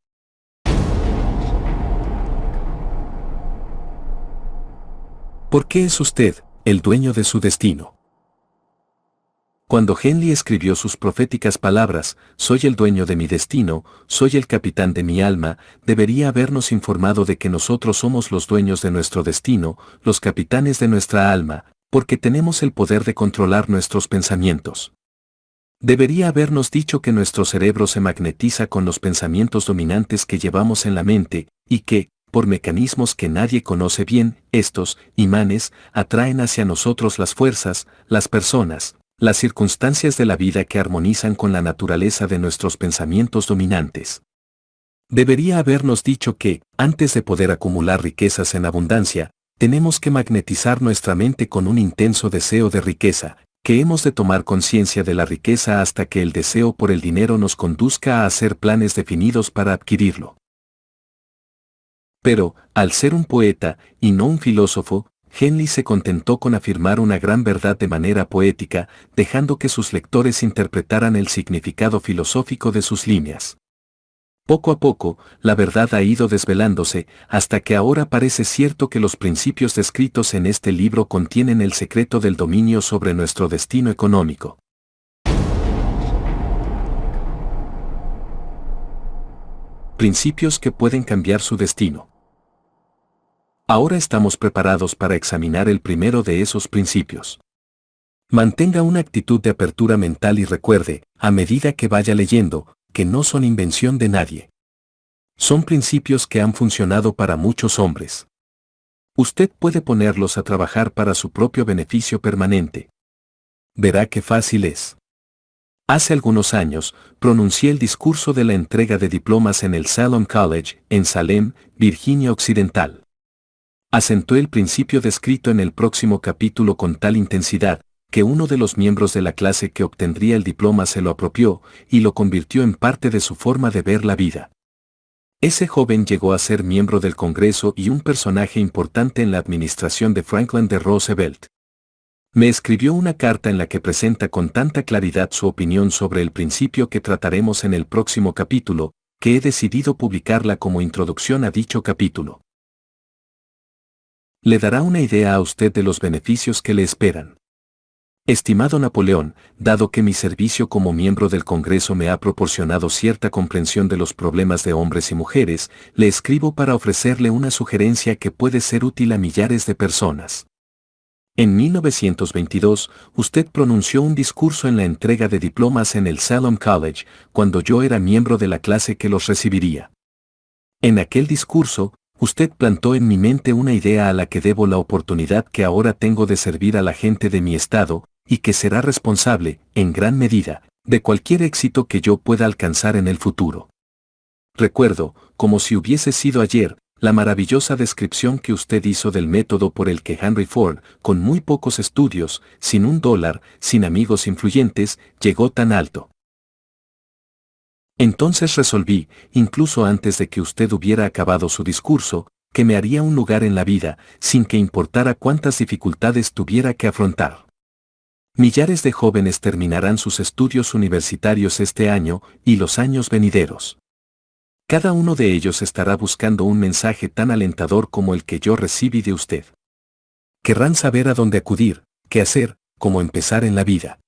¿Por qué es usted el dueño de su destino? Cuando Henley escribió sus proféticas palabras, soy el dueño de mi destino, soy el capitán de mi alma, debería habernos informado de que nosotros somos los dueños de nuestro destino, los capitanes de nuestra alma, porque tenemos el poder de controlar nuestros pensamientos. Debería habernos dicho que nuestro cerebro se magnetiza con los pensamientos dominantes que llevamos en la mente, y que, por mecanismos que nadie conoce bien, estos imanes atraen hacia nosotros las fuerzas, las personas, las circunstancias de la vida que armonizan con la naturaleza de nuestros pensamientos dominantes. Debería habernos dicho que, antes de poder acumular riquezas en abundancia, tenemos que magnetizar nuestra mente con un intenso deseo de riqueza, que hemos de tomar conciencia de la riqueza hasta que el deseo por el dinero nos conduzca a hacer planes definidos para adquirirlo. Pero, al ser un poeta, y no un filósofo, Henley se contentó con afirmar una gran verdad de manera poética, dejando que sus lectores interpretaran el significado filosófico de sus líneas. Poco a poco, la verdad ha ido desvelándose, hasta que ahora parece cierto que los principios descritos en este libro contienen el secreto del dominio sobre nuestro destino económico. Principios que pueden cambiar su destino. Ahora estamos preparados para examinar el primero de esos principios. Mantenga una actitud de apertura mental y recuerde, a medida que vaya leyendo, que no son invención de nadie. Son principios que han funcionado para muchos hombres. Usted puede ponerlos a trabajar para su propio beneficio permanente. Verá qué fácil es. Hace algunos años, pronuncié el discurso de la entrega de diplomas en el Salem College, en Salem, Virginia Occidental. Acentué el principio descrito en el próximo capítulo con tal intensidad, que uno de los miembros de la clase que obtendría el diploma se lo apropió, y lo convirtió en parte de su forma de ver la vida. Ese joven llegó a ser miembro del Congreso y un personaje importante en la administración de Franklin D. Roosevelt. Me escribió una carta en la que presenta con tanta claridad su opinión sobre el principio que trataremos en el próximo capítulo, que he decidido publicarla como introducción a dicho capítulo. Le dará una idea a usted de los beneficios que le esperan. Estimado Napoleón, dado que mi servicio como miembro del Congreso me ha proporcionado cierta comprensión de los problemas de hombres y mujeres, le escribo para ofrecerle una sugerencia que puede ser útil a millares de personas. En 1922, usted pronunció un discurso en la entrega de diplomas en el Salem College, cuando yo era miembro de la clase que los recibiría. En aquel discurso, usted plantó en mi mente una idea a la que debo la oportunidad que ahora tengo de servir a la gente de mi estado, y que será responsable, en gran medida, de cualquier éxito que yo pueda alcanzar en el futuro. Recuerdo, como si hubiese sido ayer, la maravillosa descripción que usted hizo del método por el que Henry Ford, con muy pocos estudios, sin $1, sin amigos influyentes, llegó tan alto. Entonces resolví, incluso antes de que usted hubiera acabado su discurso, que me haría un lugar en la vida, sin que importara cuántas dificultades tuviera que afrontar. Millares de jóvenes terminarán sus estudios universitarios este año y los años venideros. Cada uno de ellos estará buscando un mensaje tan alentador como el que yo recibí de usted. Querrán saber a dónde acudir, qué hacer, cómo empezar en la vida.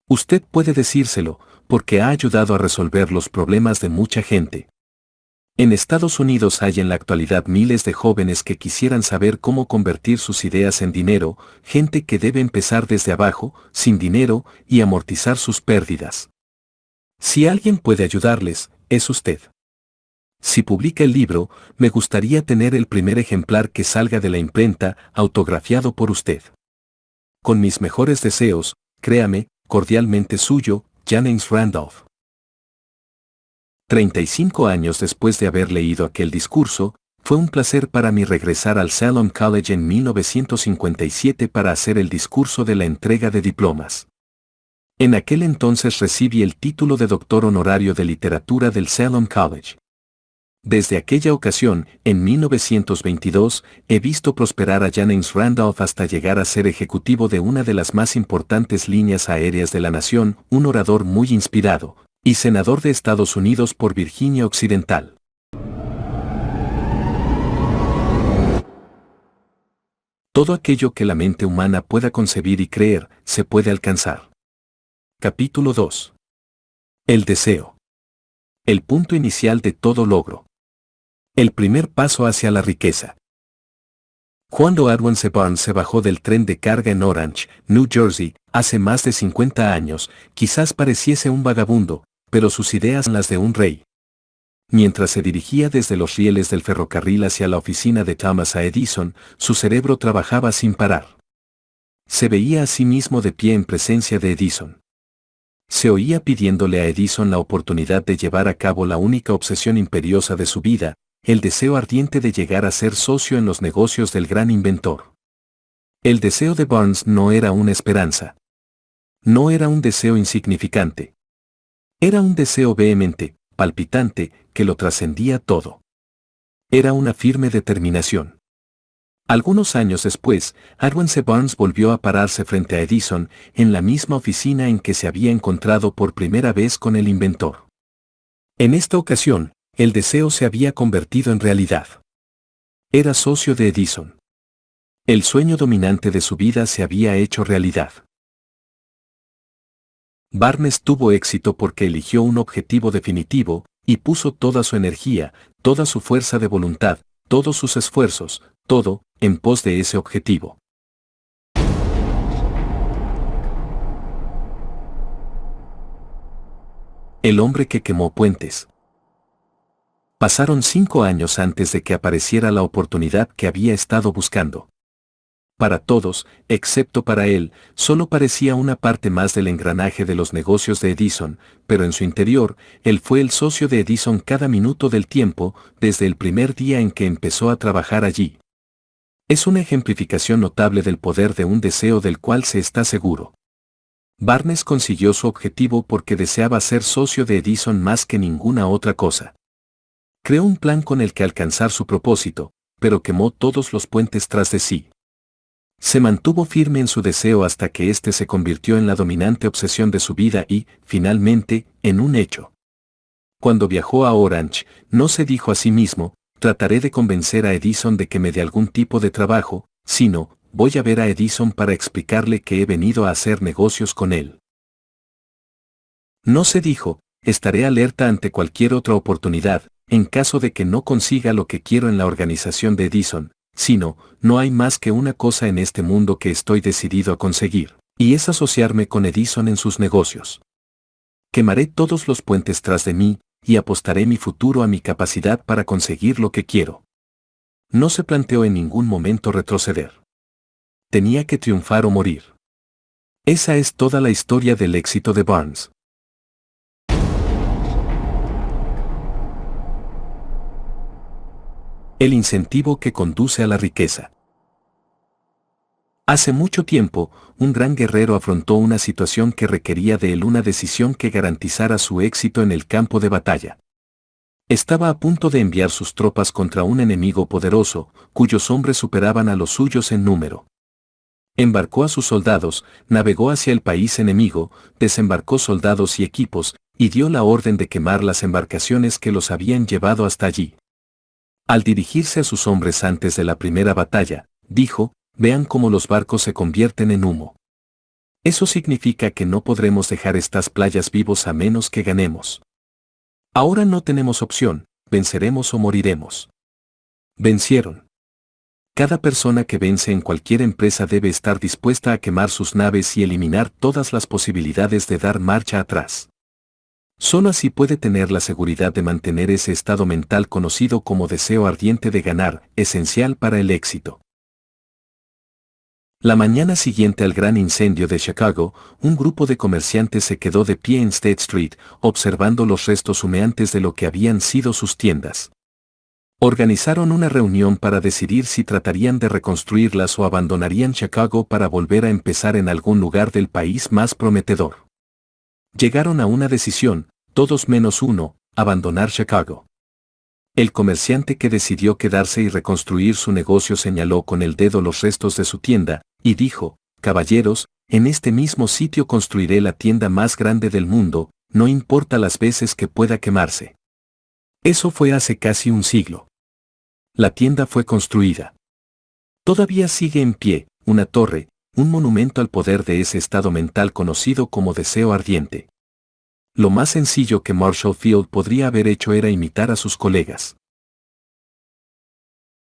Usted puede decírselo, porque ha ayudado a resolver los problemas de mucha gente. En Estados Unidos hay en la actualidad miles de jóvenes que quisieran saber cómo convertir sus ideas en dinero, gente que debe empezar desde abajo, sin dinero, y amortizar sus pérdidas. Si alguien puede ayudarles, es usted. Si publica el libro, me gustaría tener el primer ejemplar que salga de la imprenta, autografiado por usted. Con mis mejores deseos, créame, cordialmente suyo, James Randolph. 35 años después de haber leído aquel discurso, fue un placer para mí regresar al Salem College en 1957 para hacer el discurso de la entrega de diplomas. En aquel entonces recibí el título de doctor honorario de literatura del Salem College. Desde aquella ocasión, en 1922, he visto prosperar a James Randolph hasta llegar a ser ejecutivo de una de las más importantes líneas aéreas de la nación, un orador muy inspirado, y senador de Estados Unidos por Virginia Occidental. Todo aquello que la mente humana pueda concebir y creer, se puede alcanzar. Capítulo 2. El deseo. El punto inicial de todo logro. El primer paso hacia la riqueza. Cuando Edwin C. Barnes se bajó del tren de carga en Orange, New Jersey, hace más de 50 años, quizás pareciese un vagabundo, pero sus ideas eran las de un rey. Mientras se dirigía desde los rieles del ferrocarril hacia la oficina de Thomas A. Edison, su cerebro trabajaba sin parar. Se veía a sí mismo de pie en presencia de Edison. Se oía pidiéndole a Edison la oportunidad de llevar a cabo la única obsesión imperiosa de su vida, el deseo ardiente de llegar a ser socio en los negocios del gran inventor. El deseo de Barnes no era una esperanza. No era un deseo insignificante. Era un deseo vehemente, palpitante, que lo trascendía todo. Era una firme determinación. Algunos años después, Edwin C. Barnes volvió a pararse frente a Edison, en la misma oficina en que se había encontrado por primera vez con el inventor. En esta ocasión, el deseo se había convertido en realidad. Era socio de Edison. El sueño dominante de su vida se había hecho realidad. Barnes tuvo éxito porque eligió un objetivo definitivo, y puso toda su energía, toda su fuerza de voluntad, todos sus esfuerzos, todo, en pos de ese objetivo. El hombre que quemó puentes. Pasaron 5 años antes de que apareciera la oportunidad que había estado buscando. Para todos, excepto para él, solo parecía una parte más del engranaje de los negocios de Edison, pero en su interior, él fue el socio de Edison cada minuto del tiempo, desde el primer día en que empezó a trabajar allí. Es una ejemplificación notable del poder de un deseo del cual se está seguro. Barnes consiguió su objetivo porque deseaba ser socio de Edison más que ninguna otra cosa. Creó un plan con el que alcanzar su propósito, pero quemó todos los puentes tras de sí. Se mantuvo firme en su deseo hasta que éste se convirtió en la dominante obsesión de su vida y, finalmente, en un hecho. Cuando viajó a Orange, no se dijo a sí mismo, trataré de convencer a Edison de que me dé algún tipo de trabajo, sino, voy a ver a Edison para explicarle que he venido a hacer negocios con él. No se dijo, estaré alerta ante cualquier otra oportunidad, en caso de que no consiga lo que quiero en la organización de Edison, sino, no hay más que una cosa en este mundo que estoy decidido a conseguir, y es asociarme con Edison en sus negocios. Quemaré todos los puentes tras de mí, y apostaré mi futuro a mi capacidad para conseguir lo que quiero. No se planteó en ningún momento retroceder. Tenía que triunfar o morir. Esa es toda la historia del éxito de Barnes. El incentivo que conduce a la riqueza. Hace mucho tiempo, un gran guerrero afrontó una situación que requería de él una decisión que garantizara su éxito en el campo de batalla. Estaba a punto de enviar sus tropas contra un enemigo poderoso, cuyos hombres superaban a los suyos en número. Embarcó a sus soldados, navegó hacia el país enemigo, desembarcó soldados y equipos, y dio la orden de quemar las embarcaciones que los habían llevado hasta allí. Al dirigirse a sus hombres antes de la primera batalla, dijo, vean cómo los barcos se convierten en humo. Eso significa que no podremos dejar estas playas vivos a menos que ganemos. Ahora no tenemos opción, venceremos o moriremos. Vencieron. Cada persona que vence en cualquier empresa debe estar dispuesta a quemar sus naves y eliminar todas las posibilidades de dar marcha atrás. Solo así puede tener la seguridad de mantener ese estado mental conocido como deseo ardiente de ganar, esencial para el éxito. La mañana siguiente al gran incendio de Chicago, un grupo de comerciantes se quedó de pie en State Street, observando los restos humeantes de lo que habían sido sus tiendas. Organizaron una reunión para decidir si tratarían de reconstruirlas o abandonarían Chicago para volver a empezar en algún lugar del país más prometedor. Llegaron a una decisión, todos menos uno, abandonar Chicago. El comerciante que decidió quedarse y reconstruir su negocio señaló con el dedo los restos de su tienda, y dijo, caballeros, en este mismo sitio construiré la tienda más grande del mundo, no importa las veces que pueda quemarse. Eso fue hace casi un siglo. La tienda fue construida. Todavía sigue en pie, una torre, un monumento al poder de ese estado mental conocido como deseo ardiente. Lo más sencillo que Marshall Field podría haber hecho era imitar a sus colegas.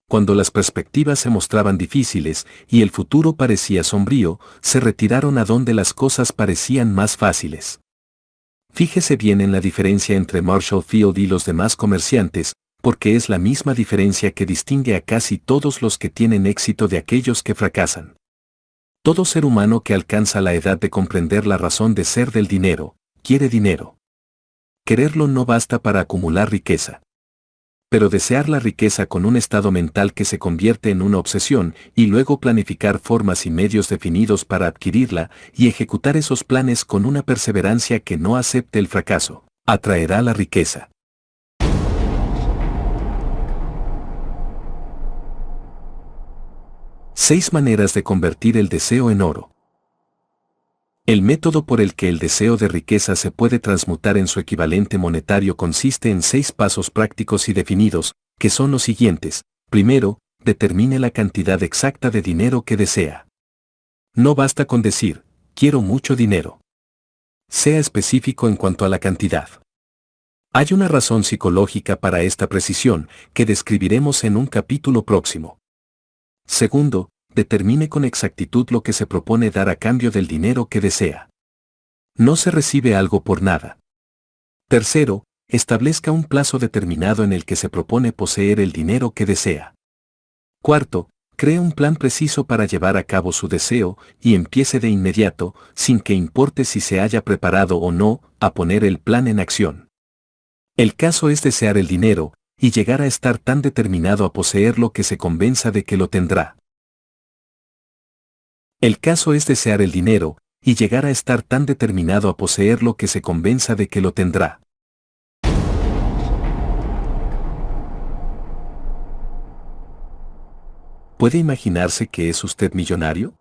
Cuando las perspectivas se mostraban difíciles y el futuro parecía sombrío, se retiraron a donde las cosas parecían más fáciles. Fíjese bien en la diferencia entre Marshall Field y los demás comerciantes, porque es la misma diferencia que distingue a casi todos los que tienen éxito de aquellos que fracasan. Todo ser humano que alcanza la edad de comprender la razón de ser del dinero, quiere dinero. Quererlo no basta para acumular riqueza. Pero desear la riqueza con un estado mental que se convierte en una obsesión y luego planificar formas y medios definidos para adquirirla y ejecutar esos planes con una perseverancia que no acepte el fracaso, atraerá la riqueza. Seis maneras de convertir el deseo en oro. El método por el que el deseo de riqueza se puede transmutar en su equivalente monetario consiste en 6 pasos prácticos y definidos, que son los siguientes. Primero, determine la cantidad exacta de dinero que desea. No basta con decir, quiero mucho dinero. Sea específico en cuanto a la cantidad. Hay una razón psicológica para esta precisión, que describiremos en un capítulo próximo. Segundo, determine con exactitud lo que se propone dar a cambio del dinero que desea. No se recibe algo por nada. Tercero, establezca un plazo determinado en el que se propone poseer el dinero que desea. Cuarto, cree un plan preciso para llevar a cabo su deseo y empiece de inmediato, sin que importe si se haya preparado o no, a poner el plan en acción. El caso es desear el dinero y llegar a estar tan determinado a poseerlo que se convenza de que lo tendrá. El caso es desear el dinero, y llegar a estar tan determinado a poseerlo que se convenza de que lo tendrá. ¿Puede imaginarse que es usted millonario?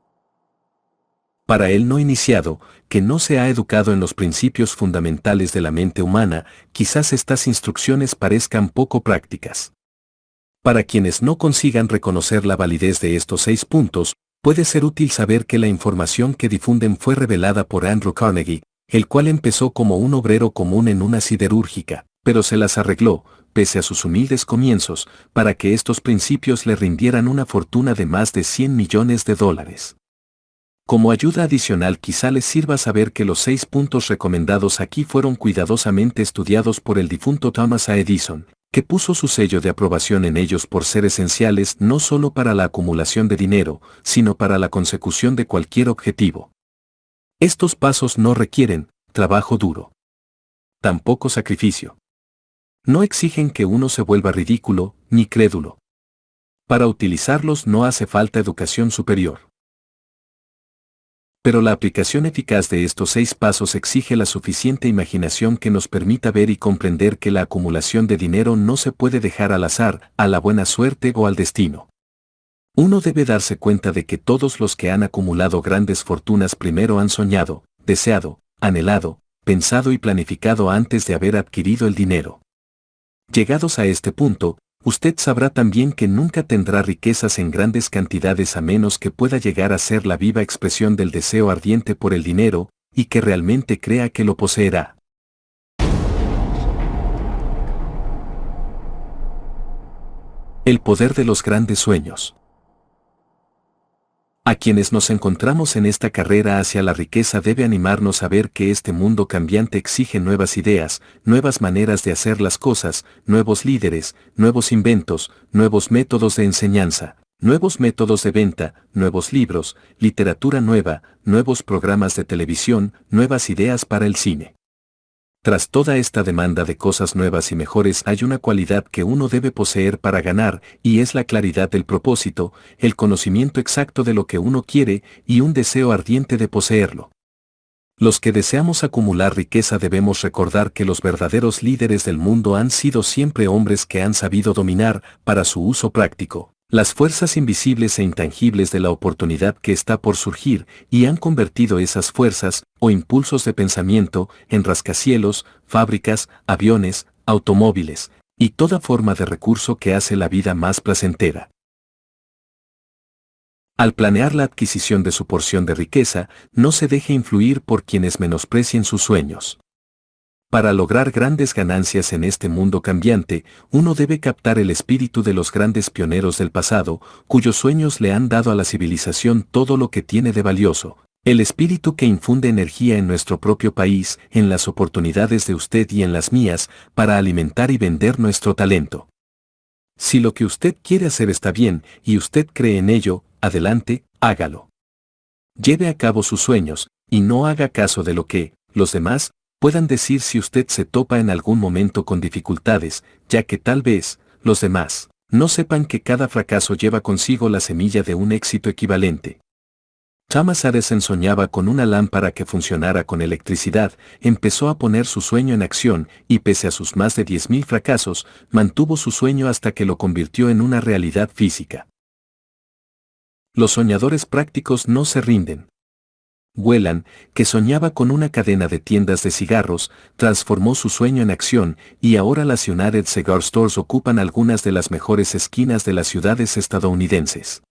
Para el no iniciado, que no se ha educado en los principios fundamentales de la mente humana, quizás estas instrucciones parezcan poco prácticas. Para quienes no consigan reconocer la validez de estos 6 puntos, Puede ser útil saber que la información que difunden fue revelada por Andrew Carnegie, el cual empezó como un obrero común en una siderúrgica, pero se las arregló, pese a sus humildes comienzos, para que estos principios le rindieran una fortuna de más de $100 millones. Como ayuda adicional quizá les sirva saber que los 6 puntos recomendados aquí fueron cuidadosamente estudiados por el difunto Thomas A. Edison, que puso su sello de aprobación en ellos por ser esenciales no solo para la acumulación de dinero, sino para la consecución de cualquier objetivo. Estos pasos no requieren trabajo duro. Tampoco sacrificio. No exigen que uno se vuelva ridículo, ni crédulo. Para utilizarlos no hace falta educación superior. Pero la aplicación eficaz de estos 6 pasos exige la suficiente imaginación que nos permita ver y comprender que la acumulación de dinero no se puede dejar al azar, a la buena suerte o al destino. Uno debe darse cuenta de que todos los que han acumulado grandes fortunas primero han soñado, deseado, anhelado, pensado y planificado antes de haber adquirido el dinero. Llegados a este punto, usted sabrá también que nunca tendrá riquezas en grandes cantidades a menos que pueda llegar a ser la viva expresión del deseo ardiente por el dinero, y que realmente crea que lo poseerá. El poder de los grandes sueños. A quienes nos encontramos en esta carrera hacia la riqueza debe animarnos a ver que este mundo cambiante exige nuevas ideas, nuevas maneras de hacer las cosas, nuevos líderes, nuevos inventos, nuevos métodos de enseñanza, nuevos métodos de venta, nuevos libros, literatura nueva, nuevos programas de televisión, nuevas ideas para el cine. Tras toda esta demanda de cosas nuevas y mejores hay una cualidad que uno debe poseer para ganar, y es la claridad del propósito, el conocimiento exacto de lo que uno quiere y un deseo ardiente de poseerlo. Los que deseamos acumular riqueza debemos recordar que los verdaderos líderes del mundo han sido siempre hombres que han sabido dominar, para su uso práctico, las fuerzas invisibles e intangibles de la oportunidad que está por surgir, y han convertido esas fuerzas, o impulsos de pensamiento, en rascacielos, fábricas, aviones, automóviles, y toda forma de recurso que hace la vida más placentera. Al planear la adquisición de su porción de riqueza, no se deje influir por quienes menosprecien sus sueños. Para lograr grandes ganancias en este mundo cambiante, uno debe captar el espíritu de los grandes pioneros del pasado, cuyos sueños le han dado a la civilización todo lo que tiene de valioso, el espíritu que infunde energía en nuestro propio país, en las oportunidades de usted y en las mías, para alimentar y vender nuestro talento. Si lo que usted quiere hacer está bien, y usted cree en ello, adelante, hágalo. Lleve a cabo sus sueños, y no haga caso de lo que, los demás, puedan decir si usted se topa en algún momento con dificultades, ya que tal vez, los demás, no sepan que cada fracaso lleva consigo la semilla de un éxito equivalente. Thomas Edison soñaba con una lámpara que funcionara con electricidad, empezó a poner su sueño en acción, y pese a sus más de 10.000 fracasos, mantuvo su sueño hasta que lo convirtió en una realidad física. Los soñadores prácticos no se rinden. Whelan, que soñaba con una cadena de tiendas de cigarros, transformó su sueño en acción, y ahora las United Cigar Stores ocupan algunas de las mejores esquinas de las ciudades estadounidenses.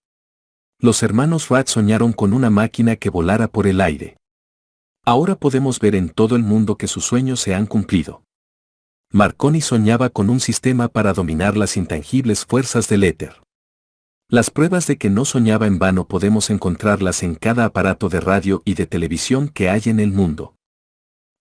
Los hermanos Wright soñaron con una máquina que volara por el aire. Ahora podemos ver en todo el mundo que sus sueños se han cumplido. Marconi soñaba con un sistema para dominar las intangibles fuerzas del éter. Las pruebas de que no soñaba en vano podemos encontrarlas en cada aparato de radio y de televisión que hay en el mundo.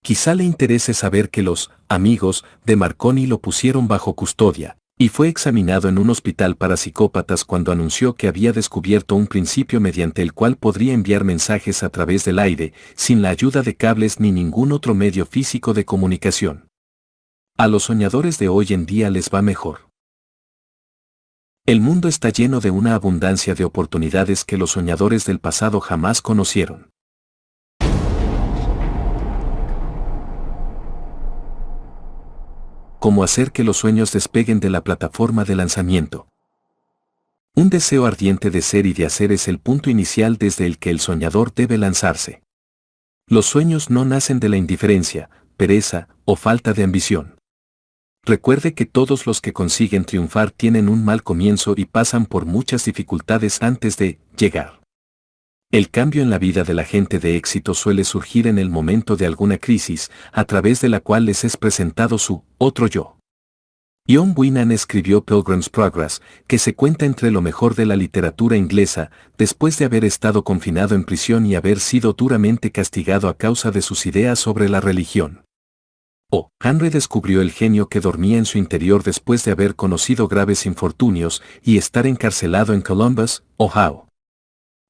Quizá le interese saber que los amigos de Marconi lo pusieron bajo custodia, y fue examinado en un hospital para psicópatas cuando anunció que había descubierto un principio mediante el cual podría enviar mensajes a través del aire, sin la ayuda de cables ni ningún otro medio físico de comunicación. A los soñadores de hoy en día les va mejor. El mundo está lleno de una abundancia de oportunidades que los soñadores del pasado jamás conocieron. ¿Cómo hacer que los sueños despeguen de la plataforma de lanzamiento? Un deseo ardiente de ser y de hacer es el punto inicial desde el que el soñador debe lanzarse. Los sueños no nacen de la indiferencia, pereza o falta de ambición. Recuerde que todos los que consiguen triunfar tienen un mal comienzo y pasan por muchas dificultades antes de llegar. El cambio en la vida de la gente de éxito suele surgir en el momento de alguna crisis, a través de la cual les es presentado su otro yo. John Wynan escribió Pilgrim's Progress, que se cuenta entre lo mejor de la literatura inglesa, después de haber estado confinado en prisión y haber sido duramente castigado a causa de sus ideas sobre la religión. Henry descubrió el genio que dormía en su interior después de haber conocido graves infortunios y estar encarcelado en Columbus, Ohio.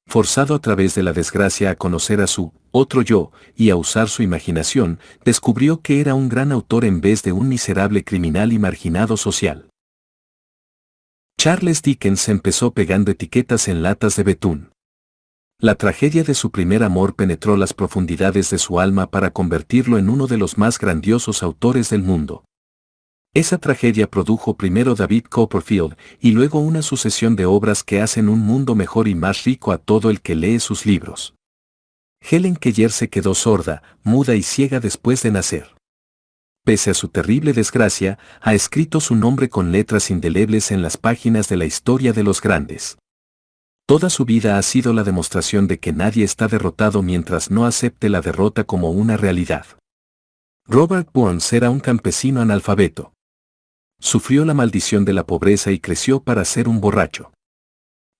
Forzado a través de la desgracia a conocer a su otro yo y a usar su imaginación, descubrió que era un gran autor en vez de un miserable criminal y marginado social. Charles Dickens empezó pegando etiquetas en latas de betún. La tragedia de su primer amor penetró las profundidades de su alma para convertirlo en uno de los más grandiosos autores del mundo. Esa tragedia produjo primero David Copperfield y luego una sucesión de obras que hacen un mundo mejor y más rico a todo el que lee sus libros. Helen Keller se quedó sorda, muda y ciega después de nacer. Pese a su terrible desgracia, ha escrito su nombre con letras indelebles en las páginas de la historia de los grandes. Toda su vida ha sido la demostración de que nadie está derrotado mientras no acepte la derrota como una realidad. Robert Burns era un campesino analfabeto. Sufrió la maldición de la pobreza y creció para ser un borracho.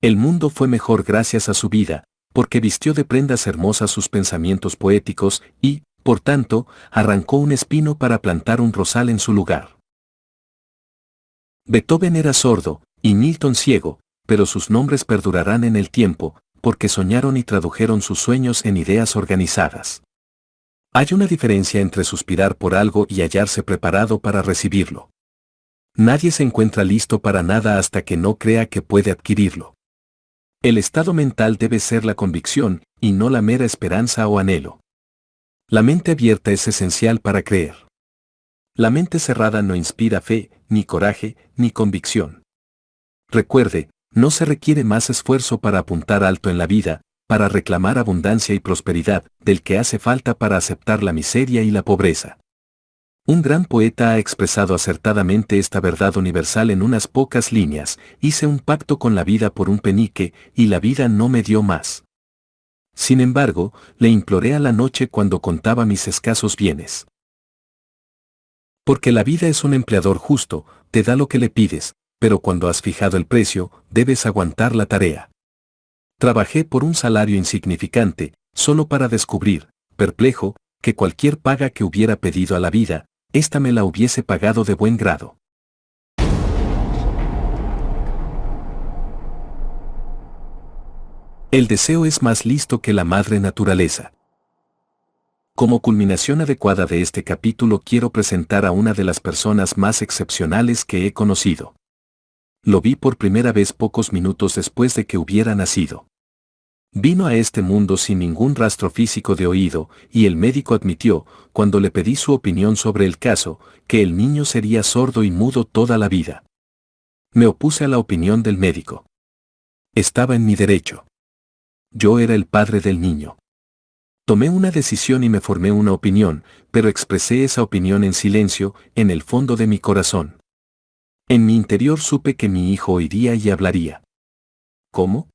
El mundo fue mejor gracias a su vida, porque vistió de prendas hermosas sus pensamientos poéticos y, por tanto, arrancó un espino para plantar un rosal en su lugar. Beethoven era sordo, y Milton ciego, pero sus nombres perdurarán en el tiempo, porque soñaron y tradujeron sus sueños en ideas organizadas. Hay una diferencia entre suspirar por algo y hallarse preparado para recibirlo. Nadie se encuentra listo para nada hasta que no crea que puede adquirirlo. El estado mental debe ser la convicción, y no la mera esperanza o anhelo. La mente abierta es esencial para creer. La mente cerrada no inspira fe, ni coraje, ni convicción. Recuerde, no se requiere más esfuerzo para apuntar alto en la vida, para reclamar abundancia y prosperidad, del que hace falta para aceptar la miseria y la pobreza. Un gran poeta ha expresado acertadamente esta verdad universal en unas pocas líneas: hice un pacto con la vida por un penique, y la vida no me dio más. Sin embargo, le imploré a la noche cuando contaba mis escasos bienes. Porque la vida es un empleador justo, te da lo que le pides, pero cuando has fijado el precio, debes aguantar la tarea. Trabajé por un salario insignificante, solo para descubrir, perplejo, que cualquier paga que hubiera pedido a la vida, ésta me la hubiese pagado de buen grado. El deseo es más listo que la madre naturaleza. Como culminación adecuada de este capítulo quiero presentar a una de las personas más excepcionales que he conocido. Lo vi por primera vez pocos minutos después de que hubiera nacido. Vino a este mundo sin ningún rastro físico de oído, y el médico admitió, cuando le pedí su opinión sobre el caso, que el niño sería sordo y mudo toda la vida. Me opuse a la opinión del médico. Estaba en mi derecho. Yo era el padre del niño. Tomé una decisión y me formé una opinión, pero expresé esa opinión en silencio, en el fondo de mi corazón. En mi interior supe que mi hijo oiría y hablaría. ¿Cómo?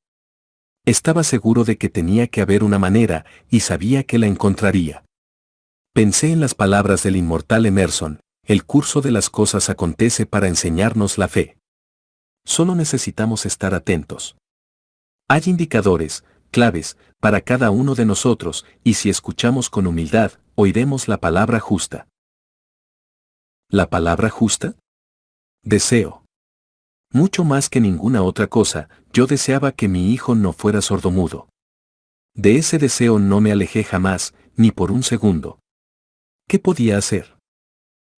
Estaba seguro de que tenía que haber una manera, y sabía que la encontraría. Pensé en las palabras del inmortal Emerson: el curso de las cosas acontece para enseñarnos la fe. Solo necesitamos estar atentos. Hay indicadores, claves, para cada uno de nosotros, y si escuchamos con humildad, oiremos la palabra justa. ¿La palabra justa? Deseo. Mucho más que ninguna otra cosa, yo deseaba que mi hijo no fuera sordomudo. De ese deseo no me alejé jamás, ni por un segundo. ¿Qué podía hacer?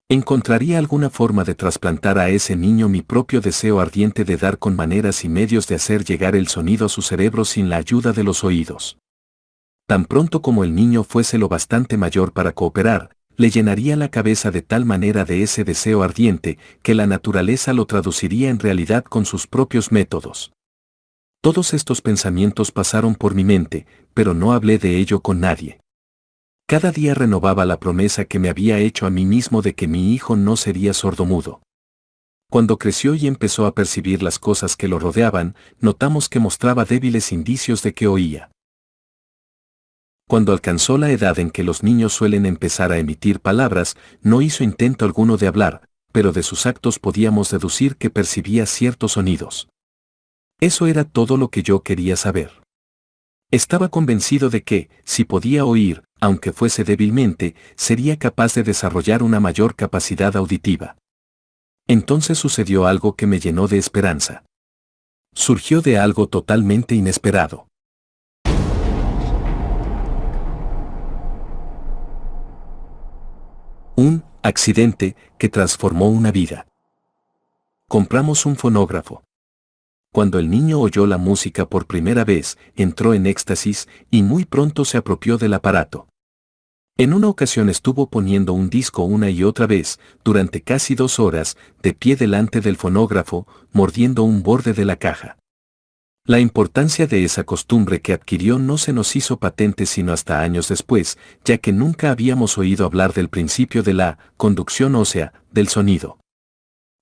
¿Encontraría alguna forma de trasplantar a ese niño mi propio deseo ardiente de dar con maneras y medios de hacer llegar el sonido a su cerebro sin la ayuda de los oídos? Tan pronto como el niño fuese lo bastante mayor para cooperar, le llenaría la cabeza de tal manera de ese deseo ardiente, que la naturaleza lo traduciría en realidad con sus propios métodos. Todos estos pensamientos pasaron por mi mente, pero no hablé de ello con nadie. Cada día renovaba la promesa que me había hecho a mí mismo de que mi hijo no sería sordomudo. Cuando creció y empezó a percibir las cosas que lo rodeaban, notamos que mostraba débiles indicios de que oía. Cuando alcanzó la edad en que los niños suelen empezar a emitir palabras, no hizo intento alguno de hablar, pero de sus actos podíamos deducir que percibía ciertos sonidos. Eso era todo lo que yo quería saber. Estaba convencido de que, si podía oír, aunque fuese débilmente, sería capaz de desarrollar una mayor capacidad auditiva. Entonces sucedió algo que me llenó de esperanza. Surgió de algo totalmente inesperado. Un accidente que transformó una vida. Compramos un fonógrafo. Cuando el niño oyó la música por primera vez, entró en éxtasis y muy pronto se apropió del aparato. En una ocasión estuvo poniendo un disco una y otra vez, durante casi 2 horas, de pie delante del fonógrafo, mordiendo un borde de la caja. La importancia de esa costumbre que adquirió no se nos hizo patente sino hasta años después, ya que nunca habíamos oído hablar del principio de la conducción ósea del sonido.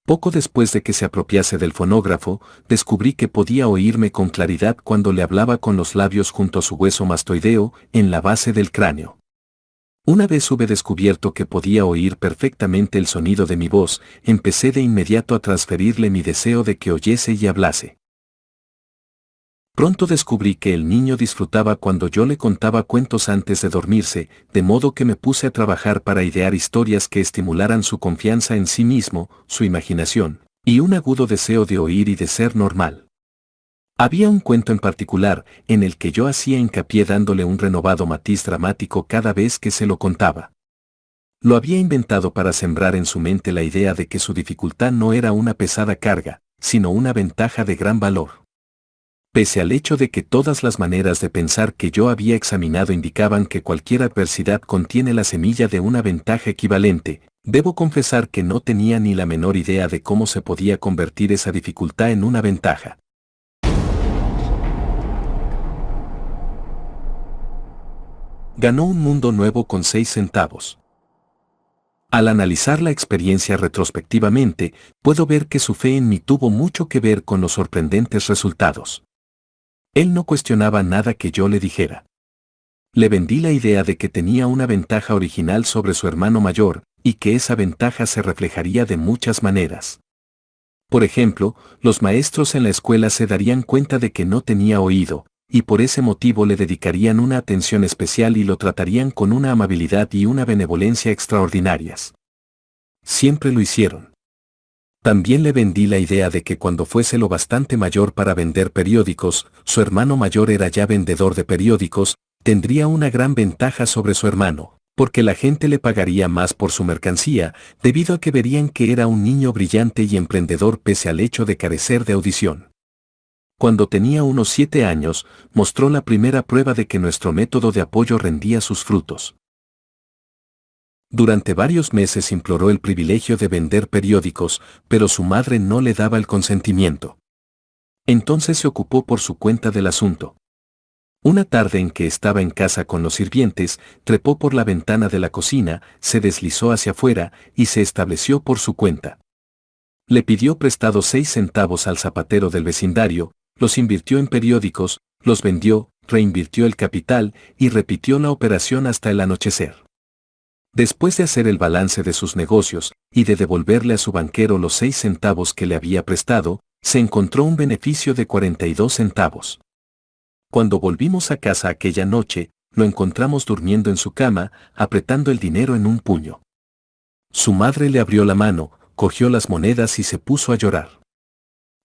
Poco después de que se apropiase del fonógrafo, descubrí que podía oírme con claridad cuando le hablaba con los labios junto a su hueso mastoideo, en la base del cráneo. Una vez hube descubierto que podía oír perfectamente el sonido de mi voz, empecé de inmediato a transferirle mi deseo de que oyese y hablase. Pronto descubrí que el niño disfrutaba cuando yo le contaba cuentos antes de dormirse, de modo que me puse a trabajar para idear historias que estimularan su confianza en sí mismo, su imaginación, y un agudo deseo de oír y de ser normal. Había un cuento en particular, en el que yo hacía hincapié dándole un renovado matiz dramático cada vez que se lo contaba. Lo había inventado para sembrar en su mente la idea de que su dificultad no era una pesada carga, sino una ventaja de gran valor. Pese al hecho de que todas las maneras de pensar que yo había examinado indicaban que cualquier adversidad contiene la semilla de una ventaja equivalente, debo confesar que no tenía ni la menor idea de cómo se podía convertir esa dificultad en una ventaja. Ganó un mundo nuevo con 6 centavos. Al analizar la experiencia retrospectivamente, puedo ver que su fe en mí tuvo mucho que ver con los sorprendentes resultados. Él no cuestionaba nada que yo le dijera. Le vendí la idea de que tenía una ventaja original sobre su hermano mayor, y que esa ventaja se reflejaría de muchas maneras. Por ejemplo, los maestros en la escuela se darían cuenta de que no tenía oído, y por ese motivo le dedicarían una atención especial y lo tratarían con una amabilidad y una benevolencia extraordinarias. Siempre lo hicieron. También le vendí la idea de que cuando fuese lo bastante mayor para vender periódicos, su hermano mayor era ya vendedor de periódicos, tendría una gran ventaja sobre su hermano, porque la gente le pagaría más por su mercancía, debido a que verían que era un niño brillante y emprendedor pese al hecho de carecer de audición. Cuando tenía unos 7 años, mostró la primera prueba de que nuestro método de apoyo rendía sus frutos. Durante varios meses imploró el privilegio de vender periódicos, pero su madre no le daba el consentimiento. Entonces se ocupó por su cuenta del asunto. Una tarde en que estaba en casa con los sirvientes, trepó por la ventana de la cocina, se deslizó hacia afuera y se estableció por su cuenta. Le pidió prestado 6 centavos al zapatero del vecindario, los invirtió en periódicos, los vendió, reinvirtió el capital y repitió la operación hasta el anochecer. Después de hacer el balance de sus negocios y de devolverle a su banquero los 6 centavos que le había prestado, se encontró un beneficio de 42 centavos. Cuando volvimos a casa aquella noche, lo encontramos durmiendo en su cama, apretando el dinero en un puño. Su madre le abrió la mano, cogió las monedas y se puso a llorar.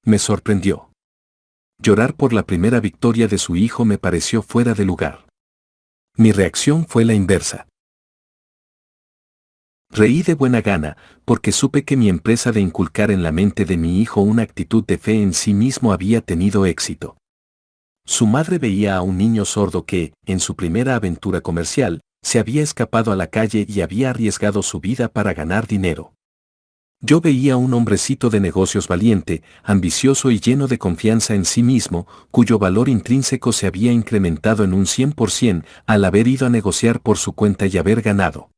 Me sorprendió. Llorar por la primera victoria de su hijo me pareció fuera de lugar. Mi reacción fue la inversa. Reí de buena gana, porque supe que mi empresa de inculcar en la mente de mi hijo una actitud de fe en sí mismo había tenido éxito. Su madre veía a un niño sordo que, en su primera aventura comercial, se había escapado a la calle y había arriesgado su vida para ganar dinero. Yo veía a un hombrecito de negocios valiente, ambicioso y lleno de confianza en sí mismo, cuyo valor intrínseco se había incrementado en un 100% al haber ido a negociar por su cuenta y haber ganado.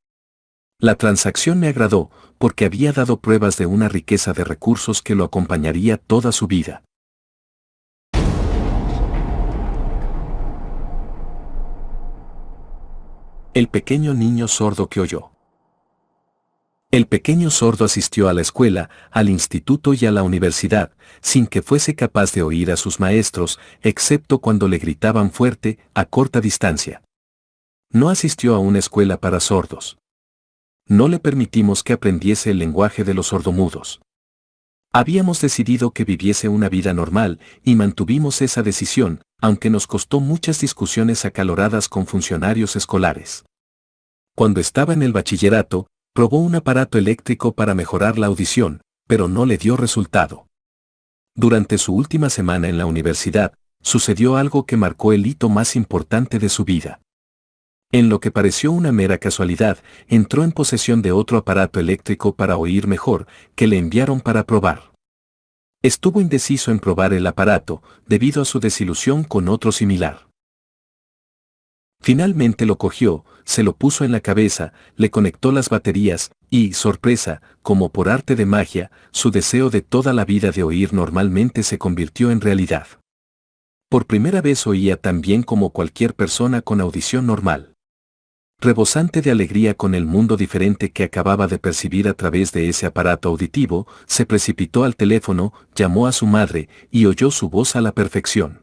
La transacción me agradó, porque había dado pruebas de una riqueza de recursos que lo acompañaría toda su vida. El pequeño niño sordo que oyó. El pequeño sordo asistió a la escuela, al instituto y a la universidad, sin que fuese capaz de oír a sus maestros, excepto cuando le gritaban fuerte, a corta distancia. No asistió a una escuela para sordos. No le permitimos que aprendiese el lenguaje de los sordomudos. Habíamos decidido que viviese una vida normal, y mantuvimos esa decisión, aunque nos costó muchas discusiones acaloradas con funcionarios escolares. Cuando estaba en el bachillerato, probó un aparato eléctrico para mejorar la audición, pero no le dio resultado. Durante su última semana en la universidad, sucedió algo que marcó el hito más importante de su vida. En lo que pareció una mera casualidad, entró en posesión de otro aparato eléctrico para oír mejor, que le enviaron para probar. Estuvo indeciso en probar el aparato, debido a su desilusión con otro similar. Finalmente lo cogió, se lo puso en la cabeza, le conectó las baterías, y, sorpresa, como por arte de magia, su deseo de toda la vida de oír normalmente se convirtió en realidad. Por primera vez oía tan bien como cualquier persona con audición normal. Rebosante de alegría con el mundo diferente que acababa de percibir a través de ese aparato auditivo, se precipitó al teléfono, llamó a su madre, y oyó su voz a la perfección.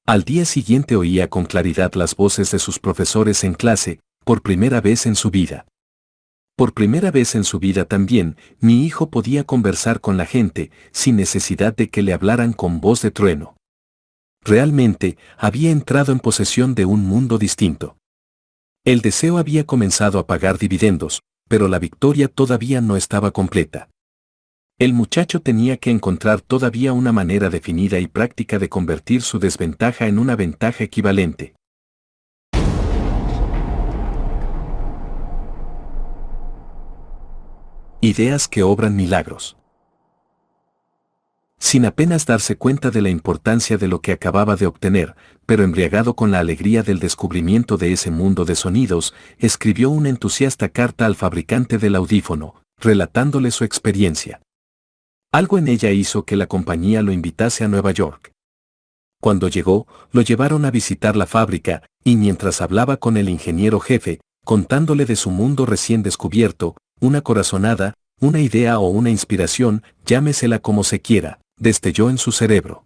Al día siguiente oía con claridad las voces de sus profesores en clase, por primera vez en su vida. Por primera vez en su vida también, mi hijo podía conversar con la gente, sin necesidad de que le hablaran con voz de trueno. Realmente, había entrado en posesión de un mundo distinto. El deseo había comenzado a pagar dividendos, pero la victoria todavía no estaba completa. El muchacho tenía que encontrar todavía una manera definida y práctica de convertir su desventaja en una ventaja equivalente. Ideas que obran milagros. Sin apenas darse cuenta de la importancia de lo que acababa de obtener, pero embriagado con la alegría del descubrimiento de ese mundo de sonidos, escribió una entusiasta carta al fabricante del audífono, relatándole su experiencia. Algo en ella hizo que la compañía lo invitase a Nueva York. Cuando llegó, lo llevaron a visitar la fábrica, y mientras hablaba con el ingeniero jefe, contándole de su mundo recién descubierto, una corazonada, una idea o una inspiración, llámesela como se quiera, destelló en su cerebro.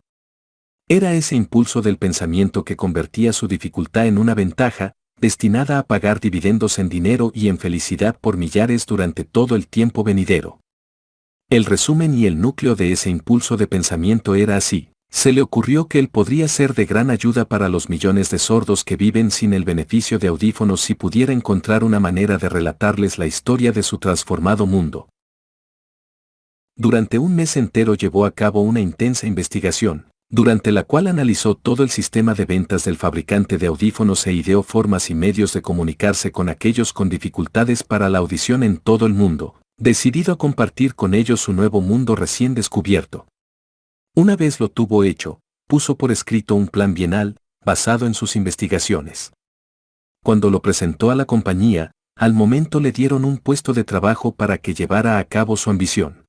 Era ese impulso del pensamiento que convertía su dificultad en una ventaja, destinada a pagar dividendos en dinero y en felicidad por millares durante todo el tiempo venidero. El resumen y el núcleo de ese impulso de pensamiento era así. Se le ocurrió que él podría ser de gran ayuda para los millones de sordos que viven sin el beneficio de audífonos si pudiera encontrar una manera de relatarles la historia de su transformado mundo. Durante un mes entero llevó a cabo una intensa investigación, durante la cual analizó todo el sistema de ventas del fabricante de audífonos e ideó formas y medios de comunicarse con aquellos con dificultades para la audición en todo el mundo, decidido a compartir con ellos su nuevo mundo recién descubierto. Una vez lo tuvo hecho, puso por escrito un plan bienal, basado en sus investigaciones. Cuando lo presentó a la compañía, al momento le dieron un puesto de trabajo para que llevara a cabo su ambición.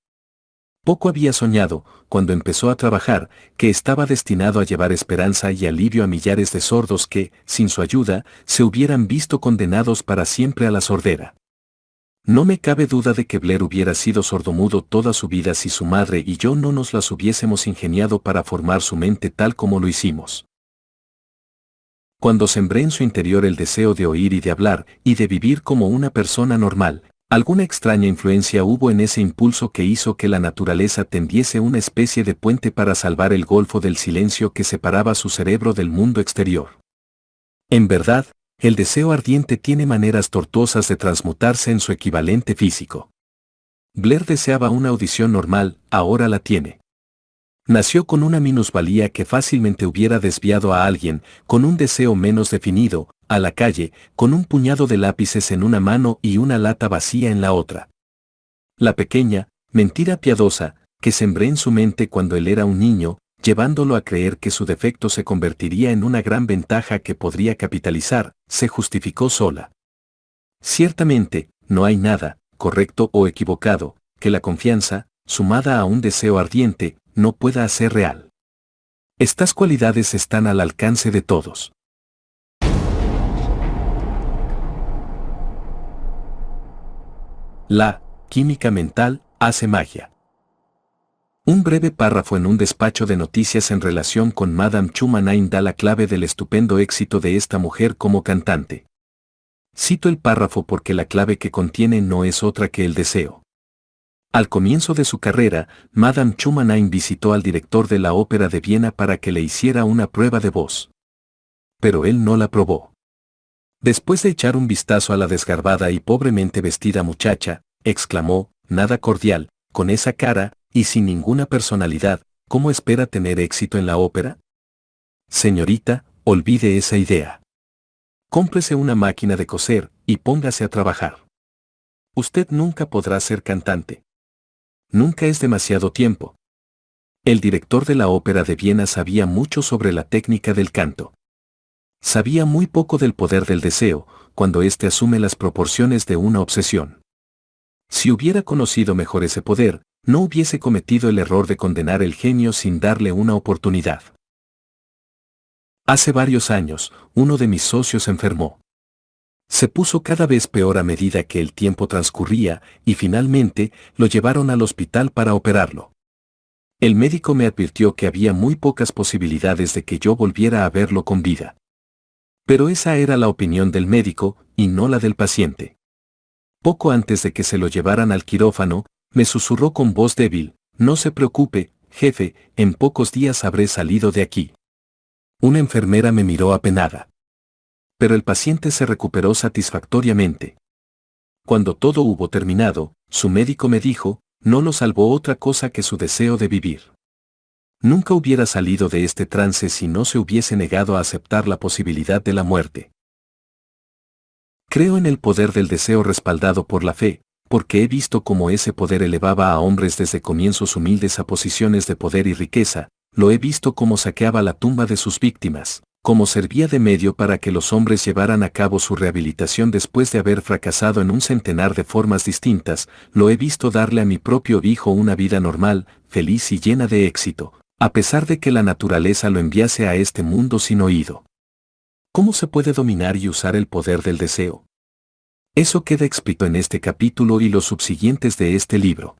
Poco había soñado, cuando empezó a trabajar, que estaba destinado a llevar esperanza y alivio a millares de sordos que, sin su ayuda, se hubieran visto condenados para siempre a la sordera. No me cabe duda de que Blair hubiera sido sordomudo toda su vida si su madre y yo no nos las hubiésemos ingeniado para formar su mente tal como lo hicimos. Cuando sembré en su interior el deseo de oír y de hablar, y de vivir como una persona normal, alguna extraña influencia hubo en ese impulso que hizo que la naturaleza tendiese una especie de puente para salvar el golfo del silencio que separaba su cerebro del mundo exterior. En verdad, el deseo ardiente tiene maneras tortuosas de transmutarse en su equivalente físico. Blair deseaba una audición normal, ahora la tiene. Nació con una minusvalía que fácilmente hubiera desviado a alguien, con un deseo menos definido, a la calle, con un puñado de lápices en una mano y una lata vacía en la otra. La pequeña, mentira piadosa, que sembré en su mente cuando él era un niño, llevándolo a creer que su defecto se convertiría en una gran ventaja que podría capitalizar, se justificó sola. Ciertamente, no hay nada, correcto o equivocado, que la confianza, sumada a un deseo ardiente, no pueda hacer real. Estas cualidades están al alcance de todos. La química mental hace magia. Un breve párrafo en un despacho de noticias en relación con Madame Chumanin da la clave del estupendo éxito de esta mujer como cantante. Cito el párrafo porque la clave que contiene no es otra que el deseo. Al comienzo de su carrera, Madame Chumanin visitó al director de la Ópera de Viena para que le hiciera una prueba de voz. Pero él no la probó. Después de echar un vistazo a la desgarbada y pobremente vestida muchacha, exclamó, nada cordial, con esa cara, y sin ninguna personalidad, ¿cómo espera tener éxito en la ópera? Señorita, olvide esa idea. Cómprese una máquina de coser, y póngase a trabajar. Usted nunca podrá ser cantante. Nunca es demasiado tiempo. El director de la Ópera de Viena sabía mucho sobre la técnica del canto. Sabía muy poco del poder del deseo, cuando éste asume las proporciones de una obsesión. Si hubiera conocido mejor ese poder, no hubiese cometido el error de condenar el genio sin darle una oportunidad. Hace varios años, uno de mis socios enfermó. Se puso cada vez peor a medida que el tiempo transcurría y finalmente lo llevaron al hospital para operarlo. El médico me advirtió que había muy pocas posibilidades de que yo volviera a verlo con vida. Pero esa era la opinión del médico y no la del paciente. Poco antes de que se lo llevaran al quirófano, me susurró con voz débil, no se preocupe, jefe, en pocos días habré salido de aquí. Una enfermera me miró apenada. Pero el paciente se recuperó satisfactoriamente. Cuando todo hubo terminado, su médico me dijo, no lo salvó otra cosa que su deseo de vivir. Nunca hubiera salido de este trance si no se hubiese negado a aceptar la posibilidad de la muerte. Creo en el poder del deseo respaldado por la fe, porque he visto cómo ese poder elevaba a hombres desde comienzos humildes a posiciones de poder y riqueza, lo he visto cómo saqueaba la tumba de sus víctimas, cómo servía de medio para que los hombres llevaran a cabo su rehabilitación después de haber fracasado en un centenar de formas distintas, lo he visto darle a mi propio hijo una vida normal, feliz y llena de éxito, a pesar de que la naturaleza lo enviase a este mundo sin oído. ¿Cómo se puede dominar y usar el poder del deseo? Eso queda explícito en este capítulo y los subsiguientes de este libro.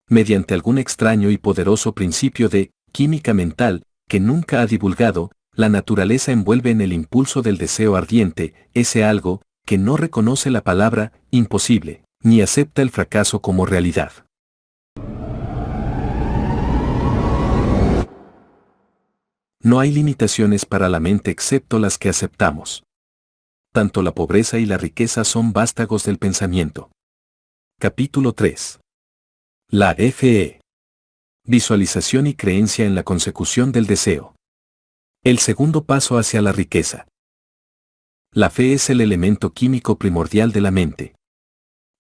Mediante algún extraño y poderoso principio de química mental, que nunca ha divulgado, la naturaleza envuelve en el impulso del deseo ardiente, ese algo, que no reconoce la palabra imposible, ni acepta el fracaso como realidad. No hay limitaciones para la mente excepto las que aceptamos. Tanto la pobreza y la riqueza son vástagos del pensamiento. Capítulo 3. La FE. Visualización y creencia en la consecución del deseo. El segundo paso hacia la riqueza. La fe es el elemento químico primordial de la mente.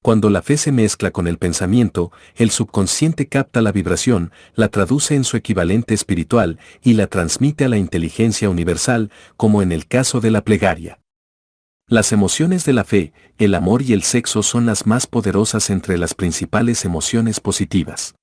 Cuando la fe se mezcla con el pensamiento, el subconsciente capta la vibración, la traduce en su equivalente espiritual y la transmite a la inteligencia universal, como en el caso de la plegaria. Las emociones de la fe, el amor y el sexo son las más poderosas entre las principales emociones positivas.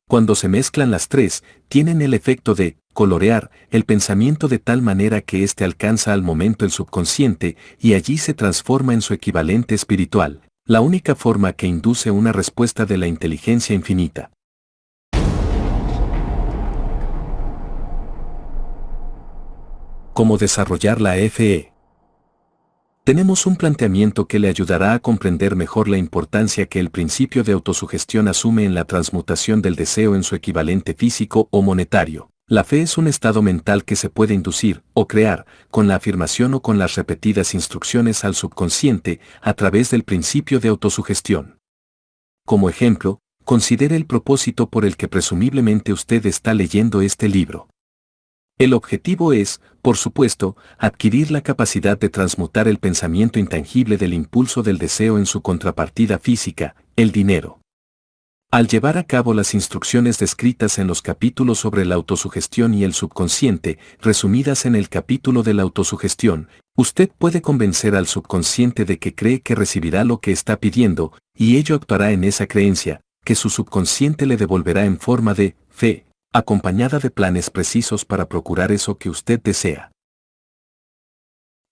Cuando se mezclan las tres, tienen el efecto de colorear el pensamiento de tal manera que éste alcanza al momento el subconsciente y allí se transforma en su equivalente espiritual, la única forma que induce una respuesta de la inteligencia infinita. ¿Cómo desarrollar la FE? Tenemos un planteamiento que le ayudará a comprender mejor la importancia que el principio de autosugestión asume en la transmutación del deseo en su equivalente físico o monetario. La fe es un estado mental que se puede inducir o crear con la afirmación o con las repetidas instrucciones al subconsciente a través del principio de autosugestión. Como ejemplo, considere el propósito por el que presumiblemente usted está leyendo este libro. El objetivo es, por supuesto, adquirir la capacidad de transmutar el pensamiento intangible del impulso del deseo en su contrapartida física, el dinero. Al llevar a cabo las instrucciones descritas en los capítulos sobre la autosugestión y el subconsciente, resumidas en el capítulo de la autosugestión, usted puede convencer al subconsciente de que cree que recibirá lo que está pidiendo, y ello actuará en esa creencia, que su subconsciente le devolverá en forma de fe, acompañada de planes precisos para procurar eso que usted desea.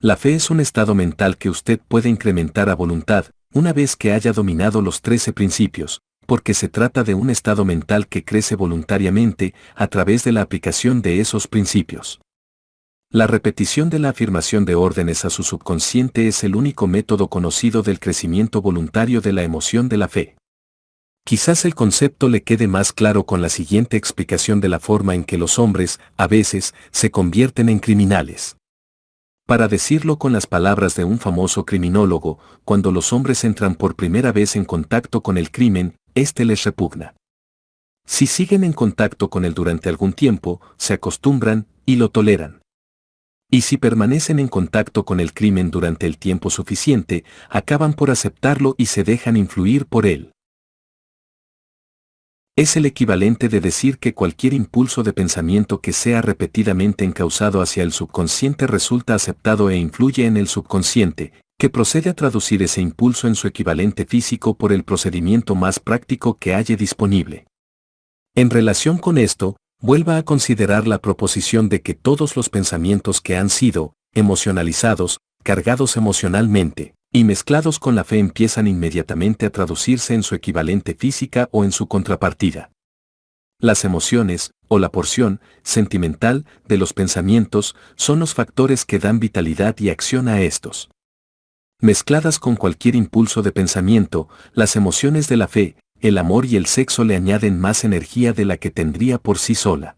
La fe es un estado mental que usted puede incrementar a voluntad, una vez que haya dominado los 13 principios, porque se trata de un estado mental que crece voluntariamente a través de la aplicación de esos principios. La repetición de la afirmación de órdenes a su subconsciente es el único método conocido del crecimiento voluntario de la emoción de la fe. Quizás el concepto le quede más claro con la siguiente explicación de la forma en que los hombres, a veces, se convierten en criminales. Para decirlo con las palabras de un famoso criminólogo, cuando los hombres entran por primera vez en contacto con el crimen, éste les repugna. Si siguen en contacto con él durante algún tiempo, se acostumbran y lo toleran. Y si permanecen en contacto con el crimen durante el tiempo suficiente, acaban por aceptarlo y se dejan influir por él. Es el equivalente de decir que cualquier impulso de pensamiento que sea repetidamente encauzado hacia el subconsciente resulta aceptado e influye en el subconsciente, que procede a traducir ese impulso en su equivalente físico por el procedimiento más práctico que haya disponible. En relación con esto, vuelva a considerar la proposición de que todos los pensamientos que han sido emocionalizados, cargados emocionalmente, y mezclados con la fe empiezan inmediatamente a traducirse en su equivalente física o en su contrapartida. Las emociones, o la porción sentimental de los pensamientos, son los factores que dan vitalidad y acción a estos. Mezcladas con cualquier impulso de pensamiento, las emociones de la fe, el amor y el sexo le añaden más energía de la que tendría por sí sola.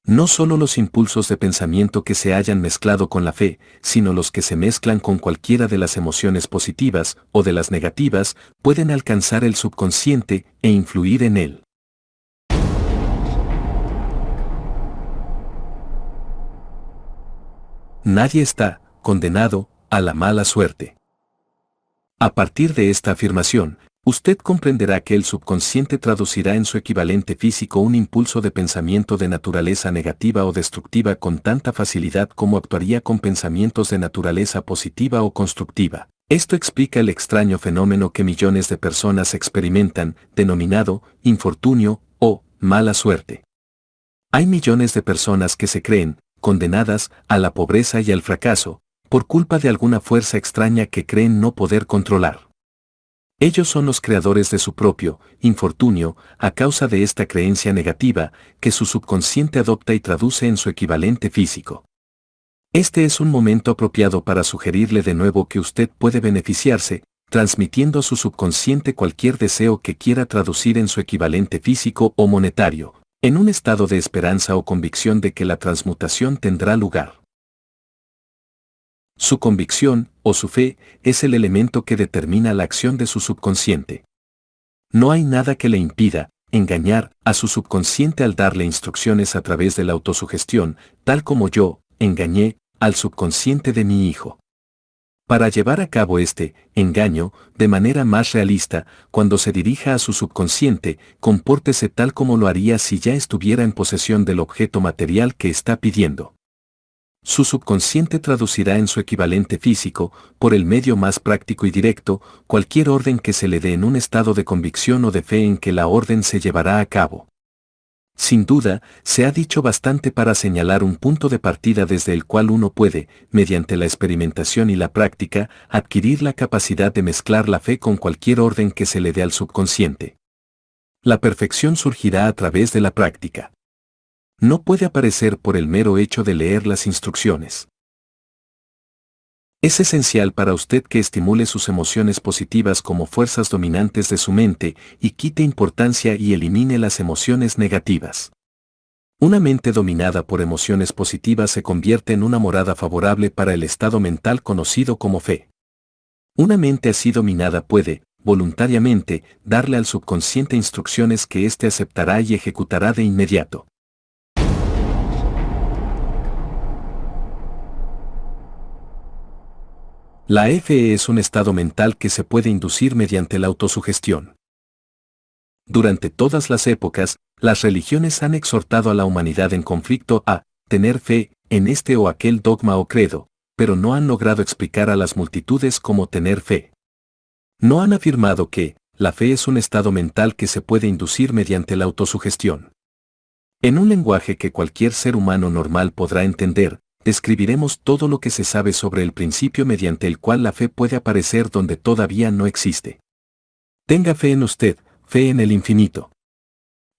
No solo los impulsos de pensamiento que se hayan mezclado con la fe, sino los que se mezclan con cualquiera de las emociones positivas o de las negativas, pueden alcanzar el subconsciente e influir en él. Nadie está condenado a la mala suerte. A partir de esta afirmación, usted comprenderá que el subconsciente traducirá en su equivalente físico un impulso de pensamiento de naturaleza negativa o destructiva con tanta facilidad como actuaría con pensamientos de naturaleza positiva o constructiva. Esto explica el extraño fenómeno que millones de personas experimentan, denominado infortunio o mala suerte. Hay millones de personas que se creen condenadas a la pobreza y al fracaso, por culpa de alguna fuerza extraña que creen no poder controlar. Ellos son los creadores de su propio infortunio a causa de esta creencia negativa que su subconsciente adopta y traduce en su equivalente físico. Este es un momento apropiado para sugerirle de nuevo que usted puede beneficiarse, transmitiendo a su subconsciente cualquier deseo que quiera traducir en su equivalente físico o monetario, en un estado de esperanza o convicción de que la transmutación tendrá lugar. Su convicción, o su fe, es el elemento que determina la acción de su subconsciente. No hay nada que le impida engañar a su subconsciente al darle instrucciones a través de la autosugestión, tal como yo engañé al subconsciente de mi hijo. Para llevar a cabo este engaño de manera más realista, cuando se dirija a su subconsciente, compórtese tal como lo haría si ya estuviera en posesión del objeto material que está pidiendo. Su subconsciente traducirá en su equivalente físico, por el medio más práctico y directo, cualquier orden que se le dé en un estado de convicción o de fe en que la orden se llevará a cabo. Sin duda, se ha dicho bastante para señalar un punto de partida desde el cual uno puede, mediante la experimentación y la práctica, adquirir la capacidad de mezclar la fe con cualquier orden que se le dé al subconsciente. La perfección surgirá a través de la práctica. No puede aparecer por el mero hecho de leer las instrucciones. Es esencial para usted que estimule sus emociones positivas como fuerzas dominantes de su mente y quite importancia y elimine las emociones negativas. Una mente dominada por emociones positivas se convierte en una morada favorable para el estado mental conocido como fe. Una mente así dominada puede, voluntariamente, darle al subconsciente instrucciones que éste aceptará y ejecutará de inmediato. La fe es un estado mental que se puede inducir mediante la autosugestión. Durante todas las épocas, las religiones han exhortado a la humanidad en conflicto a tener fe en este o aquel dogma o credo, pero no han logrado explicar a las multitudes cómo tener fe. No han afirmado que la fe es un estado mental que se puede inducir mediante la autosugestión. En un lenguaje que cualquier ser humano normal podrá entender, describiremos todo lo que se sabe sobre el principio mediante el cual la fe puede aparecer donde todavía no existe. Tenga fe en usted, fe en el infinito.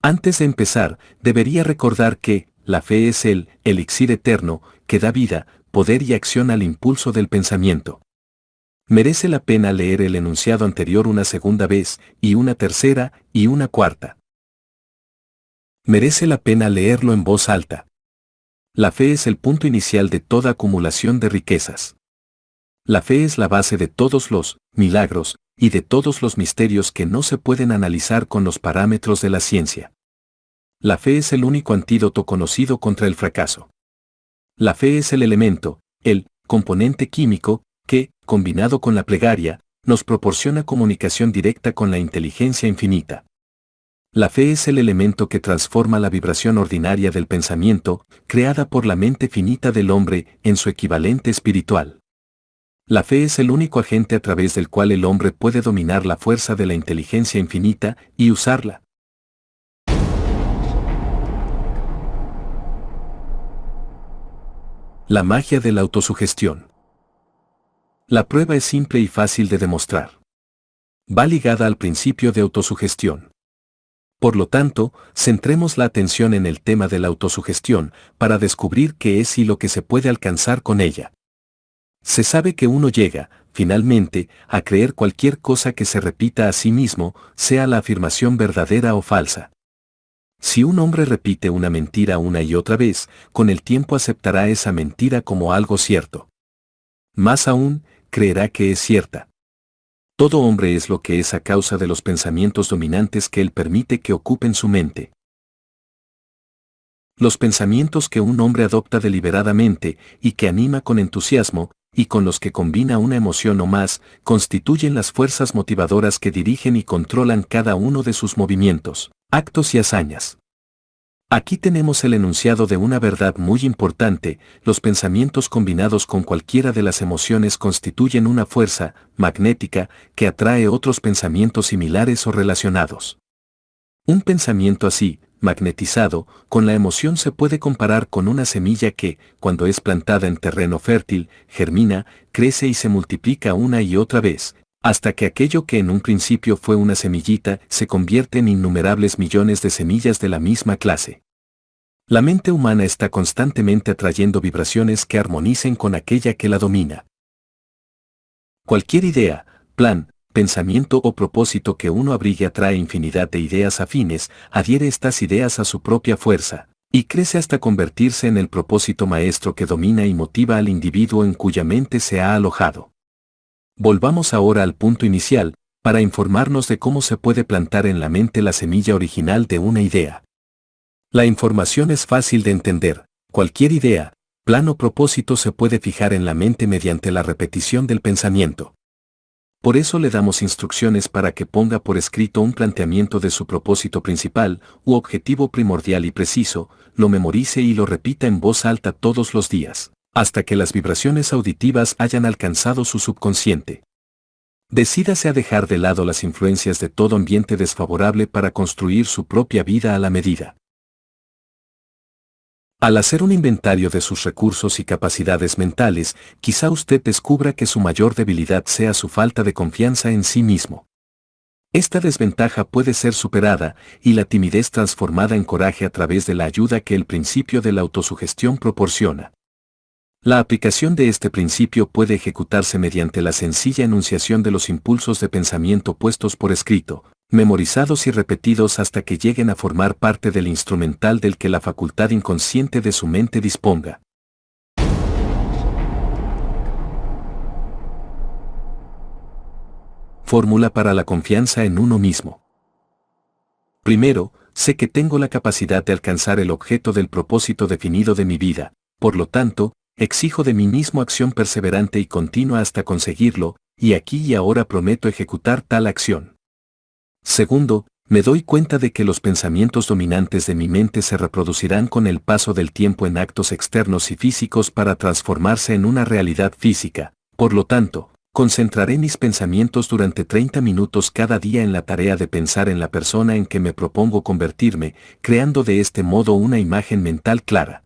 Antes de empezar, debería recordar que la fe es el elixir eterno que da vida, poder y acción al impulso del pensamiento. Merece la pena leer el enunciado anterior una segunda vez, y una tercera, y una cuarta. Merece la pena leerlo en voz alta. La fe es el punto inicial de toda acumulación de riquezas. La fe es la base de todos los milagros y de todos los misterios que no se pueden analizar con los parámetros de la ciencia. La fe es el único antídoto conocido contra el fracaso. La fe es el elemento, el componente químico, que, combinado con la plegaria, nos proporciona comunicación directa con la inteligencia infinita. La fe es el elemento que transforma la vibración ordinaria del pensamiento, creada por la mente finita del hombre, en su equivalente espiritual. La fe es el único agente a través del cual el hombre puede dominar la fuerza de la inteligencia infinita y usarla. La magia de la autosugestión. La prueba es simple y fácil de demostrar. Va ligada al principio de autosugestión. Por lo tanto, centremos la atención en el tema de la autosugestión para descubrir qué es y lo que se puede alcanzar con ella. Se sabe que uno llega, finalmente, a creer cualquier cosa que se repita a sí mismo, sea la afirmación verdadera o falsa. Si un hombre repite una mentira una y otra vez, con el tiempo aceptará esa mentira como algo cierto. Más aún, creerá que es cierta. Todo hombre es lo que es a causa de los pensamientos dominantes que él permite que ocupen su mente. Los pensamientos que un hombre adopta deliberadamente y que anima con entusiasmo, y con los que combina una emoción o más, constituyen las fuerzas motivadoras que dirigen y controlan cada uno de sus movimientos, actos y hazañas. Aquí tenemos el enunciado de una verdad muy importante: los pensamientos combinados con cualquiera de las emociones constituyen una fuerza magnética que atrae otros pensamientos similares o relacionados. Un pensamiento así, magnetizado, con la emoción se puede comparar con una semilla que, cuando es plantada en terreno fértil, germina, crece y se multiplica una y otra vez, hasta que aquello que en un principio fue una semillita se convierte en innumerables millones de semillas de la misma clase. La mente humana está constantemente atrayendo vibraciones que armonicen con aquella que la domina. Cualquier idea, plan, pensamiento o propósito que uno abrigue atrae infinidad de ideas afines, adhiere estas ideas a su propia fuerza, y crece hasta convertirse en el propósito maestro que domina y motiva al individuo en cuya mente se ha alojado. Volvamos ahora al punto inicial, para informarnos de cómo se puede plantar en la mente la semilla original de una idea. La información es fácil de entender. Cualquier idea, plan o propósito se puede fijar en la mente mediante la repetición del pensamiento. Por eso le damos instrucciones para que ponga por escrito un planteamiento de su propósito principal u objetivo primordial y preciso, lo memorice y lo repita en voz alta todos los días, hasta que las vibraciones auditivas hayan alcanzado su subconsciente. Decídase a dejar de lado las influencias de todo ambiente desfavorable para construir su propia vida a la medida. Al hacer un inventario de sus recursos y capacidades mentales, quizá usted descubra que su mayor debilidad sea su falta de confianza en sí mismo. Esta desventaja puede ser superada y la timidez transformada en coraje a través de la ayuda que el principio de la autosugestión proporciona. La aplicación de este principio puede ejecutarse mediante la sencilla enunciación de los impulsos de pensamiento puestos por escrito, memorizados y repetidos hasta que lleguen a formar parte del instrumental del que la facultad inconsciente de su mente disponga. Fórmula para la confianza en uno mismo. Primero, sé que tengo la capacidad de alcanzar el objeto del propósito definido de mi vida, por lo tanto, exijo de mí mismo acción perseverante y continua hasta conseguirlo, y aquí y ahora prometo ejecutar tal acción. Segundo, me doy cuenta de que los pensamientos dominantes de mi mente se reproducirán con el paso del tiempo en actos externos y físicos para transformarse en una realidad física. Por lo tanto, concentraré mis pensamientos durante 30 minutos cada día en la tarea de pensar en la persona en que me propongo convertirme, creando de este modo una imagen mental clara.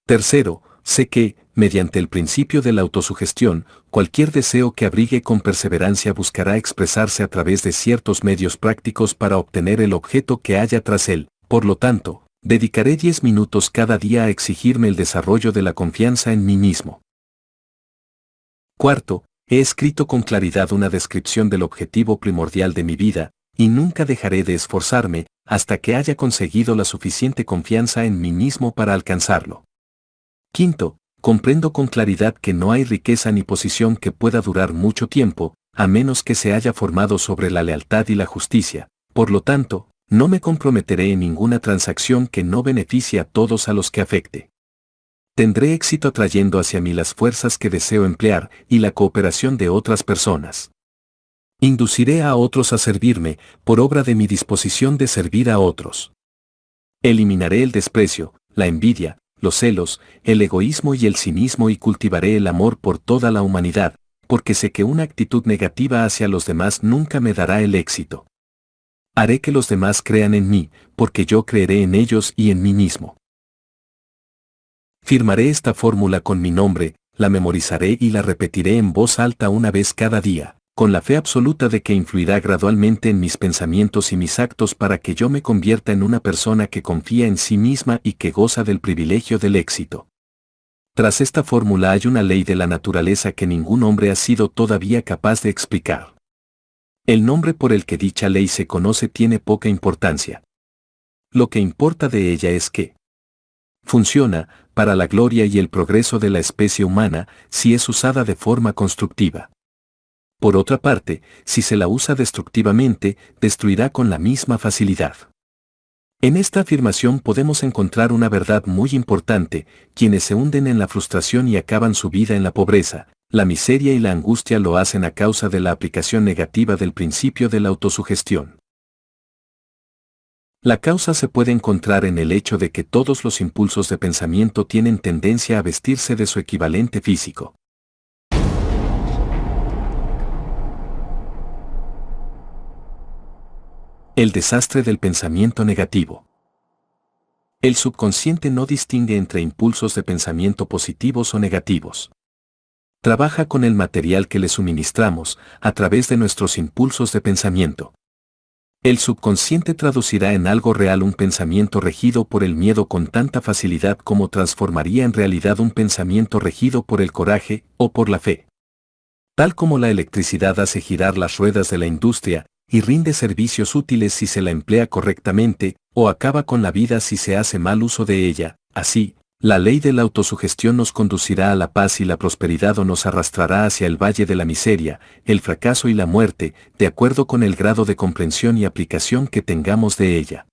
Tercero, Sé que, mediante el principio de la autosugestión, cualquier deseo que abrigue con perseverancia buscará expresarse a través de ciertos medios prácticos para obtener el objeto que haya tras él. Por lo tanto, dedicaré 10 minutos cada día a exigirme el desarrollo de la confianza en mí mismo. Cuarto, he escrito con claridad una descripción del objetivo primordial de mi vida, y nunca dejaré de esforzarme hasta que haya conseguido la suficiente confianza en mí mismo para alcanzarlo. Quinto, comprendo con claridad que no hay riqueza ni posición que pueda durar mucho tiempo, a menos que se haya formado sobre la lealtad y la justicia. Por lo tanto, no me comprometeré en ninguna transacción que no beneficie a todos a los que afecte. Tendré éxito atrayendo hacia mí las fuerzas que deseo emplear y la cooperación de otras personas. Induciré a otros a servirme, por obra de mi disposición de servir a otros. Eliminaré el desprecio, la envidia, los celos, el egoísmo y el cinismo y cultivaré el amor por toda la humanidad, porque sé que una actitud negativa hacia los demás nunca me dará el éxito. Haré que los demás crean en mí, porque yo creeré en ellos y en mí mismo. Firmaré esta fórmula con mi nombre, la memorizaré y la repetiré en voz alta una vez cada día, con la fe absoluta de que influirá gradualmente en mis pensamientos y mis actos para que yo me convierta en una persona que confía en sí misma y que goza del privilegio del éxito. Tras esta fórmula hay una ley de la naturaleza que ningún hombre ha sido todavía capaz de explicar. El nombre por el que dicha ley se conoce tiene poca importancia. Lo que importa de ella es que funciona para la gloria y el progreso de la especie humana si es usada de forma constructiva. Por otra parte, si se la usa destructivamente, destruirá con la misma facilidad. En esta afirmación podemos encontrar una verdad muy importante: quienes se hunden en la frustración y acaban su vida en la pobreza, la miseria y la angustia lo hacen a causa de la aplicación negativa del principio de la autosugestión. La causa se puede encontrar en el hecho de que todos los impulsos de pensamiento tienen tendencia a vestirse de su equivalente físico. El desastre del pensamiento negativo. El subconsciente no distingue entre impulsos de pensamiento positivos o negativos. Trabaja con el material que le suministramos a través de nuestros impulsos de pensamiento. El subconsciente traducirá en algo real un pensamiento regido por el miedo con tanta facilidad como transformaría en realidad un pensamiento regido por el coraje o por la fe. Tal como la electricidad hace girar las ruedas de la industria y rinde servicios útiles si se la emplea correctamente, o acaba con la vida si se hace mal uso de ella, así, la ley de la autosugestión nos conducirá a la paz y la prosperidad o nos arrastrará hacia el valle de la miseria, el fracaso y la muerte, de acuerdo con el grado de comprensión y aplicación que tengamos de ella.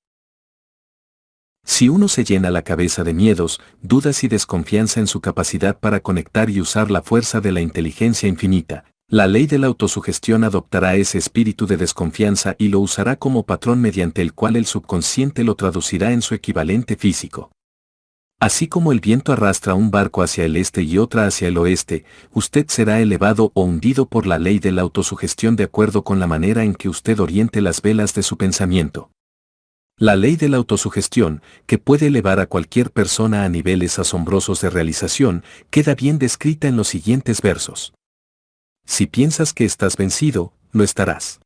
Si uno se llena la cabeza de miedos, dudas y desconfianza en su capacidad para conectar y usar la fuerza de la inteligencia infinita, la ley de la autosugestión adoptará ese espíritu de desconfianza y lo usará como patrón mediante el cual el subconsciente lo traducirá en su equivalente físico. Así como el viento arrastra un barco hacia el este y otra hacia el oeste, usted será elevado o hundido por la ley de la autosugestión de acuerdo con la manera en que usted oriente las velas de su pensamiento. La ley de la autosugestión, que puede elevar a cualquier persona a niveles asombrosos de realización, queda bien descrita en los siguientes versos. Si piensas que estás vencido, lo estarás.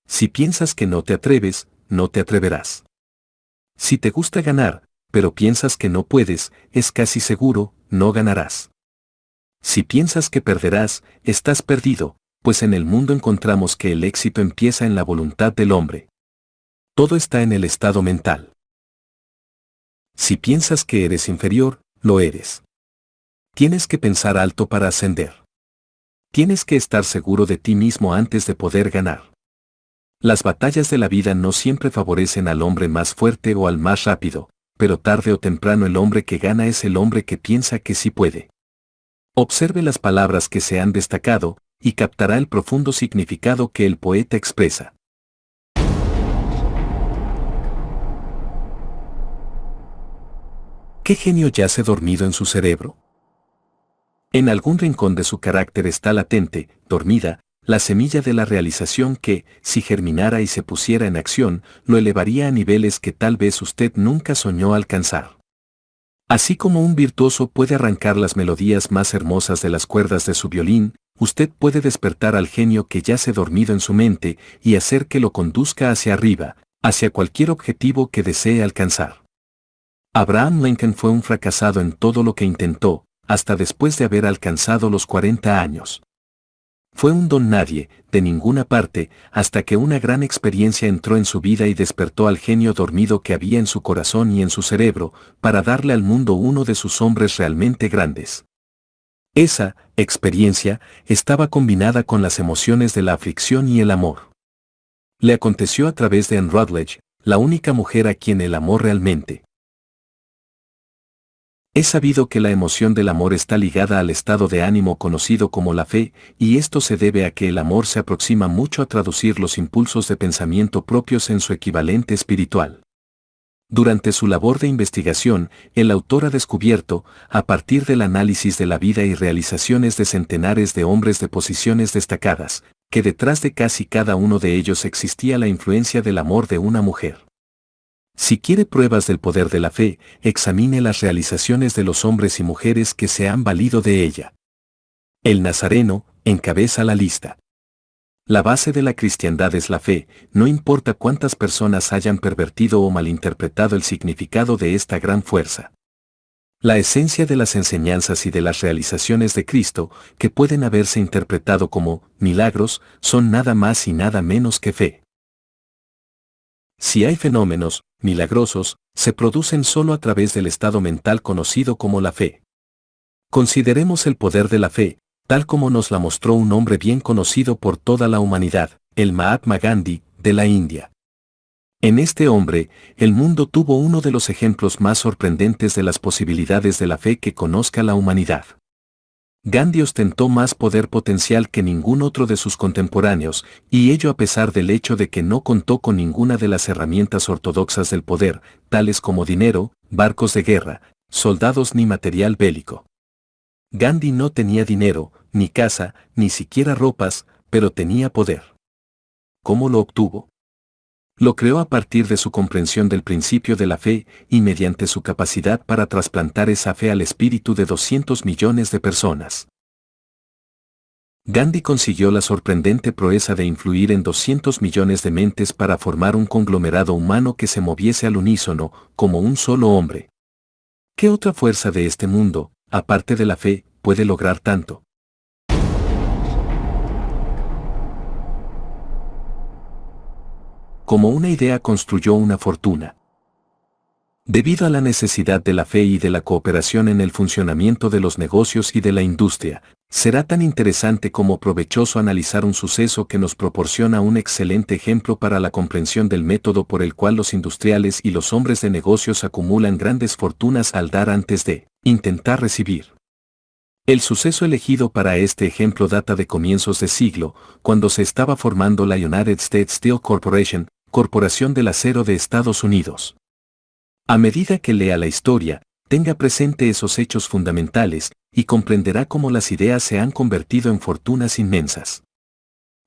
Si piensas que no te atreves, no te atreverás. Si te gusta ganar, pero piensas que no puedes, es casi seguro, no ganarás. Si piensas que perderás, estás perdido, pues en el mundo encontramos que el éxito empieza en la voluntad del hombre. Todo está en el estado mental. Si piensas que eres inferior, lo eres. Tienes que pensar alto para ascender. Tienes que estar seguro de ti mismo antes de poder ganar. Las batallas de la vida no siempre favorecen al hombre más fuerte o al más rápido, pero tarde o temprano el hombre que gana es el hombre que piensa que sí puede. Observe las palabras que se han destacado, y captará el profundo significado que el poeta expresa. ¿Qué genio yace dormido en su cerebro? En algún rincón de su carácter está latente, dormida, la semilla de la realización que, si germinara y se pusiera en acción, lo elevaría a niveles que tal vez usted nunca soñó alcanzar. Así como un virtuoso puede arrancar las melodías más hermosas de las cuerdas de su violín, usted puede despertar al genio que yace dormido en su mente y hacer que lo conduzca hacia arriba, hacia cualquier objetivo que desee alcanzar. Abraham Lincoln fue un fracasado en todo lo que intentó, hasta después de haber alcanzado los 40 años. Fue un don nadie, de ninguna parte, hasta que una gran experiencia entró en su vida y despertó al genio dormido que había en su corazón y en su cerebro, para darle al mundo uno de sus hombres realmente grandes. Esa experiencia estaba combinada con las emociones de la aflicción y el amor. Le aconteció a través de Anne Rutledge, la única mujer a quien él amó realmente. Es sabido que la emoción del amor está ligada al estado de ánimo conocido como la fe, y esto se debe a que el amor se aproxima mucho a traducir los impulsos de pensamiento propios en su equivalente espiritual. Durante su labor de investigación, el autor ha descubierto, a partir del análisis de la vida y realizaciones de centenares de hombres de posiciones destacadas, que detrás de casi cada uno de ellos existía la influencia del amor de una mujer. Si quiere pruebas del poder de la fe, examine las realizaciones de los hombres y mujeres que se han valido de ella. El Nazareno encabeza la lista. La base de la cristiandad es la fe, no importa cuántas personas hayan pervertido o malinterpretado el significado de esta gran fuerza. La esencia de las enseñanzas y de las realizaciones de Cristo, que pueden haberse interpretado como milagros, son nada más y nada menos que fe. Si hay fenómenos milagrosos, se producen solo a través del estado mental conocido como la fe. Consideremos el poder de la fe, tal como nos la mostró un hombre bien conocido por toda la humanidad, el Mahatma Gandhi, de la India. En este hombre, el mundo tuvo uno de los ejemplos más sorprendentes de las posibilidades de la fe que conozca la humanidad. Gandhi ostentó más poder potencial que ningún otro de sus contemporáneos, y ello a pesar del hecho de que no contó con ninguna de las herramientas ortodoxas del poder, tales como dinero, barcos de guerra, soldados ni material bélico. Gandhi no tenía dinero, ni casa, ni siquiera ropas, pero tenía poder. ¿Cómo lo obtuvo? Lo creó a partir de su comprensión del principio de la fe y mediante su capacidad para trasplantar esa fe al espíritu de 200 millones de personas. Gandhi consiguió la sorprendente proeza de influir en 200 millones de mentes para formar un conglomerado humano que se moviese al unísono, como un solo hombre. ¿Qué otra fuerza de este mundo, aparte de la fe, puede lograr tanto? Como una idea construyó una fortuna. Debido a la necesidad de la fe y de la cooperación en el funcionamiento de los negocios y de la industria, será tan interesante como provechoso analizar un suceso que nos proporciona un excelente ejemplo para la comprensión del método por el cual los industriales y los hombres de negocios acumulan grandes fortunas al dar antes de intentar recibir. El suceso elegido para este ejemplo data de comienzos de siglo, cuando se estaba formando la United States Steel Corporation, Corporación del Acero de Estados Unidos. A medida que lea la historia, tenga presente esos hechos fundamentales, y comprenderá cómo las ideas se han convertido en fortunas inmensas.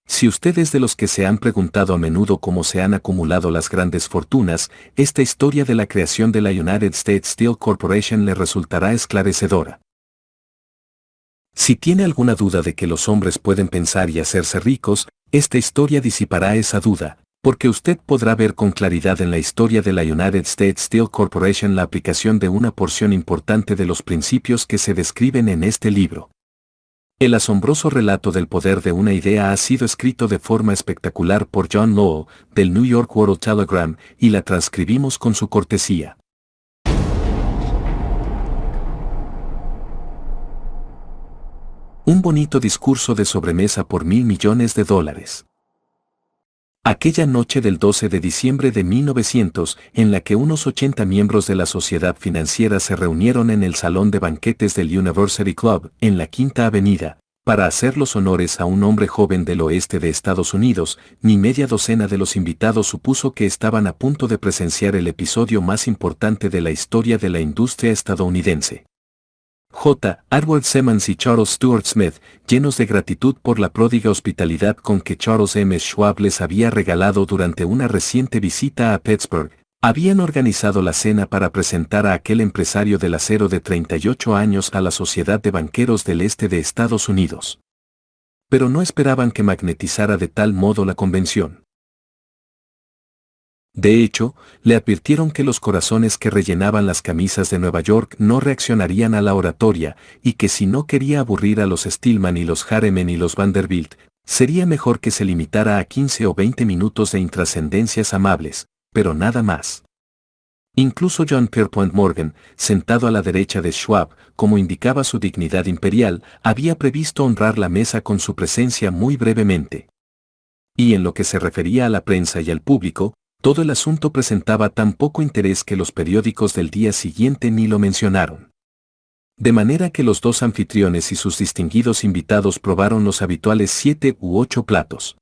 Si usted es de los que se han preguntado a menudo cómo se han acumulado las grandes fortunas, esta historia de la creación de la United States Steel Corporation le resultará esclarecedora. Si tiene alguna duda de que los hombres pueden pensar y hacerse ricos, esta historia disipará esa duda, porque usted podrá ver con claridad en la historia de la United States Steel Corporation la aplicación de una porción importante de los principios que se describen en este libro. El asombroso relato del poder de una idea ha sido escrito de forma espectacular por John Lowell, del New York World Telegram, y la transcribimos con su cortesía. Un bonito discurso de sobremesa por $1.000 millones. Aquella noche del 12 de diciembre de 1900, en la que unos 80 miembros de la sociedad financiera se reunieron en el salón de banquetes del University Club, en la Quinta Avenida, para hacer los honores a un hombre joven del oeste de Estados Unidos, ni media docena de los invitados supuso que estaban a punto de presenciar el episodio más importante de la historia de la industria estadounidense. J. Edward Simmons y Charles Stuart Smith, llenos de gratitud por la pródiga hospitalidad con que Charles M. Schwab les había regalado durante una reciente visita a Pittsburgh, Habían organizado la cena para presentar a aquel empresario del acero de 38 años a la Sociedad de Banqueros del Este de Estados Unidos. Pero no esperaban que magnetizara de tal modo la convención. De hecho, le advirtieron que los corazones que rellenaban las camisas de Nueva York no reaccionarían a la oratoria y que si no quería aburrir a los Stillman y los Harriman y los Vanderbilt, sería mejor que se limitara a 15 o 20 minutos de intrascendencias amables, pero nada más. Incluso John Pierpont Morgan, sentado a la derecha de Schwab, como indicaba su dignidad imperial, había previsto honrar la mesa con su presencia muy brevemente. Y en lo que se refería a la prensa y al público, todo el asunto presentaba tan poco interés que los periódicos del día siguiente ni lo mencionaron. De manera que los dos anfitriones y sus distinguidos invitados probaron los habituales 7 u 8 platos.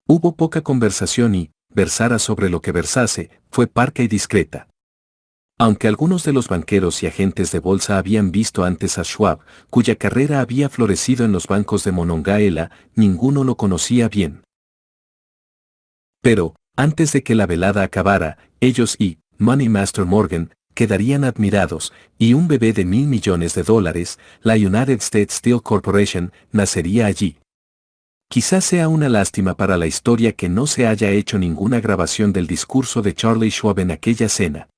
Hubo poca conversación y, versara sobre lo que versase, fue parca y discreta. Aunque algunos de los banqueros y agentes de bolsa habían visto antes a Schwab, cuya carrera había florecido en los bancos de Monongahela, ninguno lo conocía bien. Pero, antes de que la velada acabara, ellos y Money Master Morgan quedarían admirados, y un bebé de $1,000 millones, la United States Steel Corporation, nacería allí. Quizás sea una lástima para la historia que no se haya hecho ninguna grabación del discurso de Charlie Schwab en aquella cena.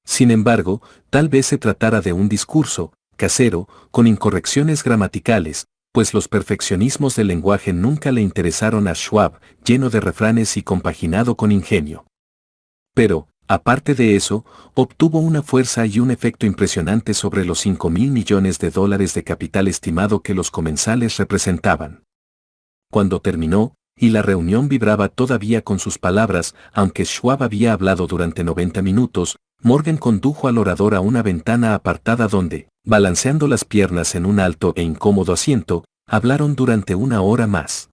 Sin embargo, tal vez se tratara de un discurso, casero, con incorrecciones gramaticales, pues los perfeccionismos del lenguaje nunca le interesaron a Schwab, lleno de refranes y compaginado con ingenio. Pero, aparte de eso, obtuvo una fuerza y un efecto impresionante sobre los $5,000 millones de capital estimado que los comensales representaban. Cuando terminó, y la reunión vibraba todavía con sus palabras, aunque Schwab había hablado durante 90 minutos, Morgan condujo al orador a una ventana apartada donde, balanceando las piernas en un alto e incómodo asiento, hablaron durante 1 hora más.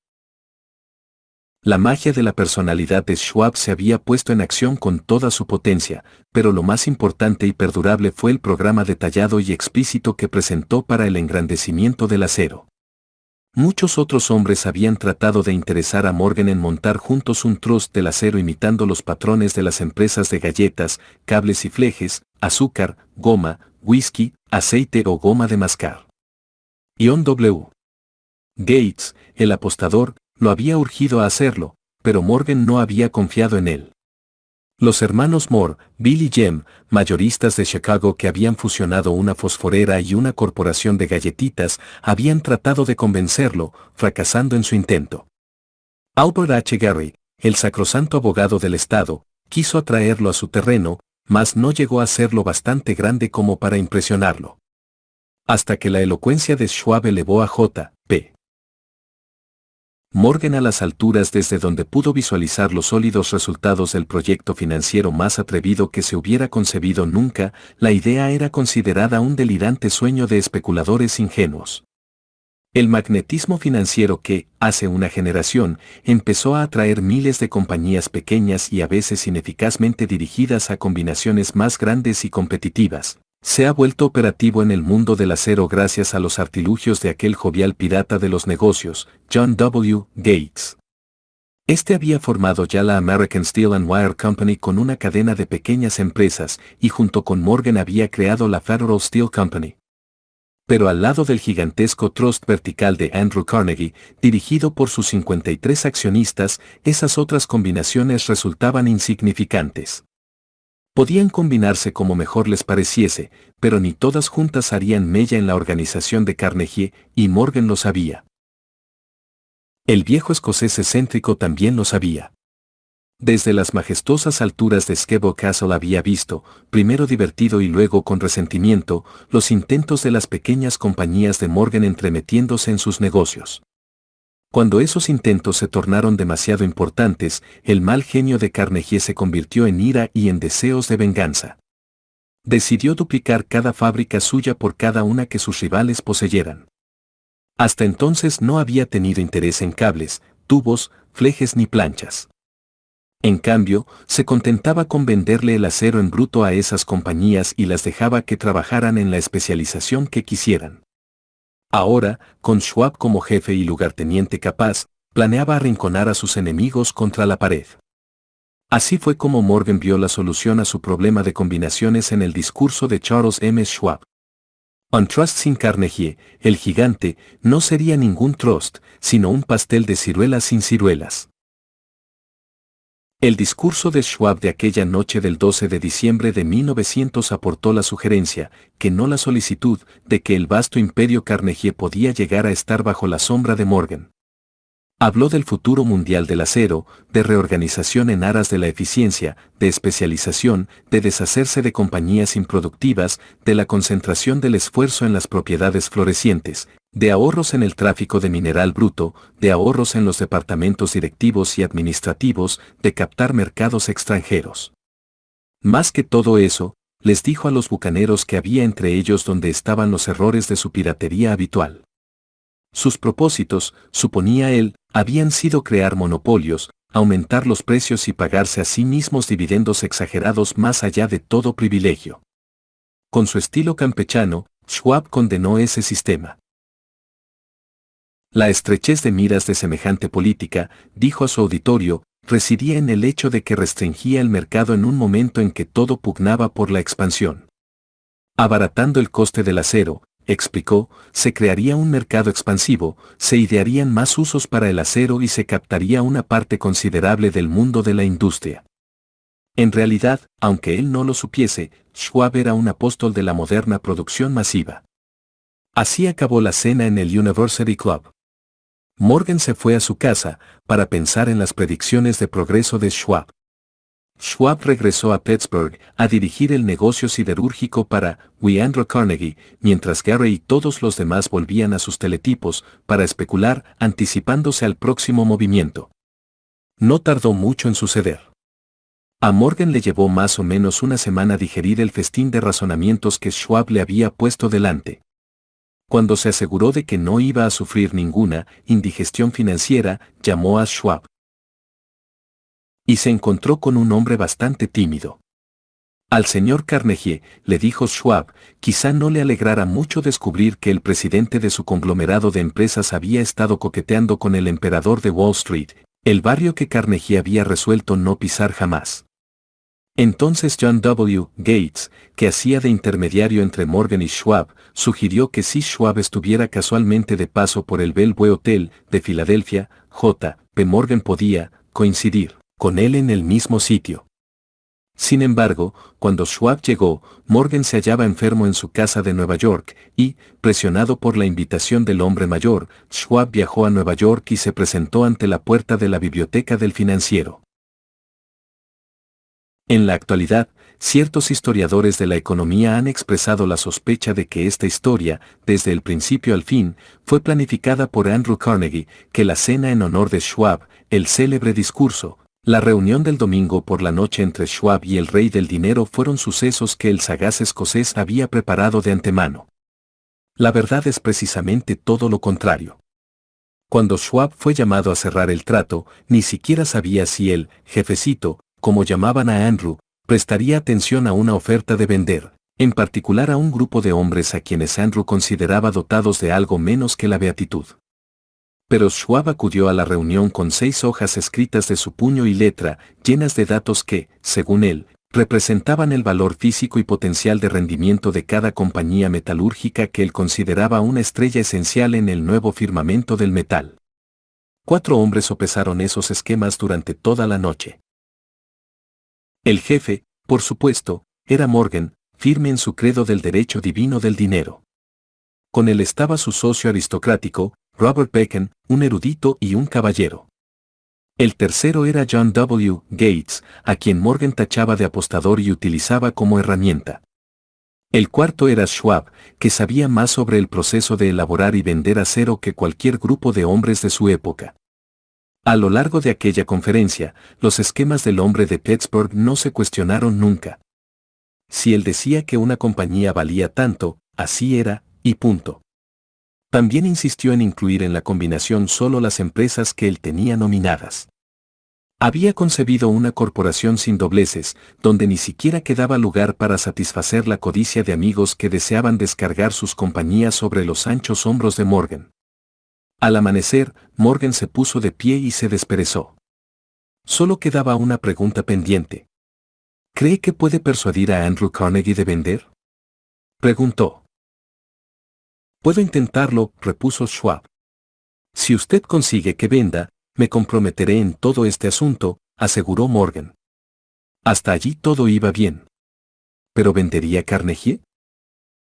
La magia de la personalidad de Schwab se había puesto en acción con toda su potencia, pero lo más importante y perdurable fue el programa detallado y explícito que presentó para el engrandecimiento del acero. Muchos otros hombres habían tratado de interesar a Morgan en montar juntos un trust del acero imitando los patrones de las empresas de galletas, cables y flejes, azúcar, goma, whisky, aceite o goma de mascar. John W. Gates, el apostador, lo había urgido a hacerlo, pero Morgan no había confiado en él. Los hermanos Moore, Bill y Jem, mayoristas de Chicago que habían fusionado una fosforera y una corporación de galletitas, habían tratado de convencerlo, fracasando en su intento. Albert H. Gary, el sacrosanto abogado del Estado, quiso atraerlo a su terreno, mas no llegó a ser lo bastante grande como para impresionarlo. Hasta que la elocuencia de Schwab elevó a J.P. Morgan a las alturas desde donde pudo visualizar los sólidos resultados del proyecto financiero más atrevido que se hubiera concebido nunca. La idea era considerada un delirante sueño de especuladores ingenuos. El magnetismo financiero que, hace una generación, empezó a atraer miles de compañías pequeñas y a veces ineficazmente dirigidas a combinaciones más grandes y competitivas, se ha vuelto operativo en el mundo del acero gracias a los artilugios de aquel jovial pirata de los negocios, John W. Gates. Este había formado ya la American Steel and Wire Company con una cadena de pequeñas empresas y junto con Morgan había creado la Federal Steel Company. Pero al lado del gigantesco trust vertical de Andrew Carnegie, dirigido por sus 53 accionistas, esas otras combinaciones resultaban insignificantes. Podían combinarse como mejor les pareciese, pero ni todas juntas harían mella en la organización de Carnegie, y Morgan lo sabía. El viejo escocés excéntrico también lo sabía. Desde las majestuosas alturas de Scebo Castle había visto, primero divertido y luego con resentimiento, los intentos de las pequeñas compañías de Morgan entremetiéndose en sus negocios. Cuando esos intentos se tornaron demasiado importantes, el mal genio de Carnegie se convirtió en ira y en deseos de venganza. Decidió duplicar cada fábrica suya por cada una que sus rivales poseyeran. Hasta entonces no había tenido interés en cables, tubos, flejes ni planchas. En cambio, se contentaba con venderle el acero en bruto a esas compañías y las dejaba que trabajaran en la especialización que quisieran. Ahora, con Schwab como jefe y lugarteniente capaz, planeaba arrinconar a sus enemigos contra la pared. Así fue como Morgan vio la solución a su problema de combinaciones en el discurso de Charles M. Schwab. Un trust sin Carnegie, el gigante, no sería ningún trust, sino un pastel de ciruelas sin ciruelas. El discurso de Schwab de aquella noche del 12 de diciembre de 1900 aportó la sugerencia, que no la solicitud, de que el vasto imperio Carnegie podía llegar a estar bajo la sombra de Morgan. Habló del futuro mundial del acero, de reorganización en aras de la eficiencia, de especialización, de deshacerse de compañías improductivas, de la concentración del esfuerzo en las propiedades florecientes, de ahorros en el tráfico de mineral bruto, de ahorros en los departamentos directivos y administrativos, de captar mercados extranjeros. Más que todo eso, les dijo a los bucaneros que había entre ellos donde estaban los errores de su piratería habitual. Sus propósitos, suponía él, habían sido crear monopolios, aumentar los precios y pagarse a sí mismos dividendos exagerados más allá de todo privilegio. Con su estilo campechano, Schwab condenó ese sistema. La estrechez de miras de semejante política, dijo a su auditorio, residía en el hecho de que restringía el mercado en un momento en que todo pugnaba por la expansión. Abaratando el coste del acero, explicó, se crearía un mercado expansivo, se idearían más usos para el acero y se captaría una parte considerable del mundo de la industria. En realidad, aunque él no lo supiese, Schwab era un apóstol de la moderna producción masiva. Así acabó la cena en el University Club. Morgan se fue a su casa, para pensar en las predicciones de progreso de Schwab. Schwab regresó a Pittsburgh a dirigir el negocio siderúrgico para Andrew Carnegie, mientras Gary y todos los demás volvían a sus teletipos para especular, anticipándose al próximo movimiento. No tardó mucho en suceder. A Morgan le llevó más o menos una semana digerir el festín de razonamientos que Schwab le había puesto delante. Cuando se aseguró de que no iba a sufrir ninguna indigestión financiera, llamó a Schwab. Y se encontró con un hombre bastante tímido. Al señor Carnegie, le dijo Schwab, quizá no le alegrara mucho descubrir que el presidente de su conglomerado de empresas había estado coqueteando con el emperador de Wall Street, el barrio que Carnegie había resuelto no pisar jamás. Entonces John W. Gates, que hacía de intermediario entre Morgan y Schwab, sugirió que si Schwab estuviera casualmente de paso por el Bellevue Hotel de Filadelfia, J. P. Morgan podía coincidir con él en el mismo sitio. Sin embargo, cuando Schwab llegó, Morgan se hallaba enfermo en su casa de Nueva York, y, presionado por la invitación del hombre mayor, Schwab viajó a Nueva York y se presentó ante la puerta de la biblioteca del financiero. En la actualidad, ciertos historiadores de la economía han expresado la sospecha de que esta historia, desde el principio al fin, fue planificada por Andrew Carnegie, que la cena en honor de Schwab, el célebre discurso, la reunión del domingo por la noche entre Schwab y el rey del dinero fueron sucesos que el sagaz escocés había preparado de antemano. La verdad es precisamente todo lo contrario. Cuando Schwab fue llamado a cerrar el trato, ni siquiera sabía si el jefecito, como llamaban a Andrew, prestaría atención a una oferta de vender, en particular a un grupo de hombres a quienes Andrew consideraba dotados de algo menos que la beatitud. Pero Schwab acudió a la reunión con 6 hojas escritas de su puño y letra, llenas de datos que, según él, representaban el valor físico y potencial de rendimiento de cada compañía metalúrgica que él consideraba una estrella esencial en el nuevo firmamento del metal. 4 hombres sopesaron esos esquemas durante toda la noche. El jefe, por supuesto, era Morgan, firme en su credo del derecho divino del dinero. Con él estaba su socio aristocrático, Robert Bacon, un erudito y un caballero. El tercero era John W. Gates, a quien Morgan tachaba de apostador y utilizaba como herramienta. El cuarto era Schwab, que sabía más sobre el proceso de elaborar y vender acero que cualquier grupo de hombres de su época. A lo largo de aquella conferencia, los esquemas del hombre de Pittsburgh no se cuestionaron nunca. Si él decía que una compañía valía tanto, así era, y punto. También insistió en incluir en la combinación solo las empresas que él tenía nominadas. Había concebido una corporación sin dobleces, donde ni siquiera quedaba lugar para satisfacer la codicia de amigos que deseaban descargar sus compañías sobre los anchos hombros de Morgan. Al amanecer, Morgan se puso de pie y se desperezó. Solo quedaba una pregunta pendiente. ¿Cree que puede persuadir a Andrew Carnegie de vender? Preguntó. Puedo intentarlo, repuso Schwab. Si usted consigue que venda, me comprometeré en todo este asunto, aseguró Morgan. Hasta allí todo iba bien. ¿Pero vendería Carnegie?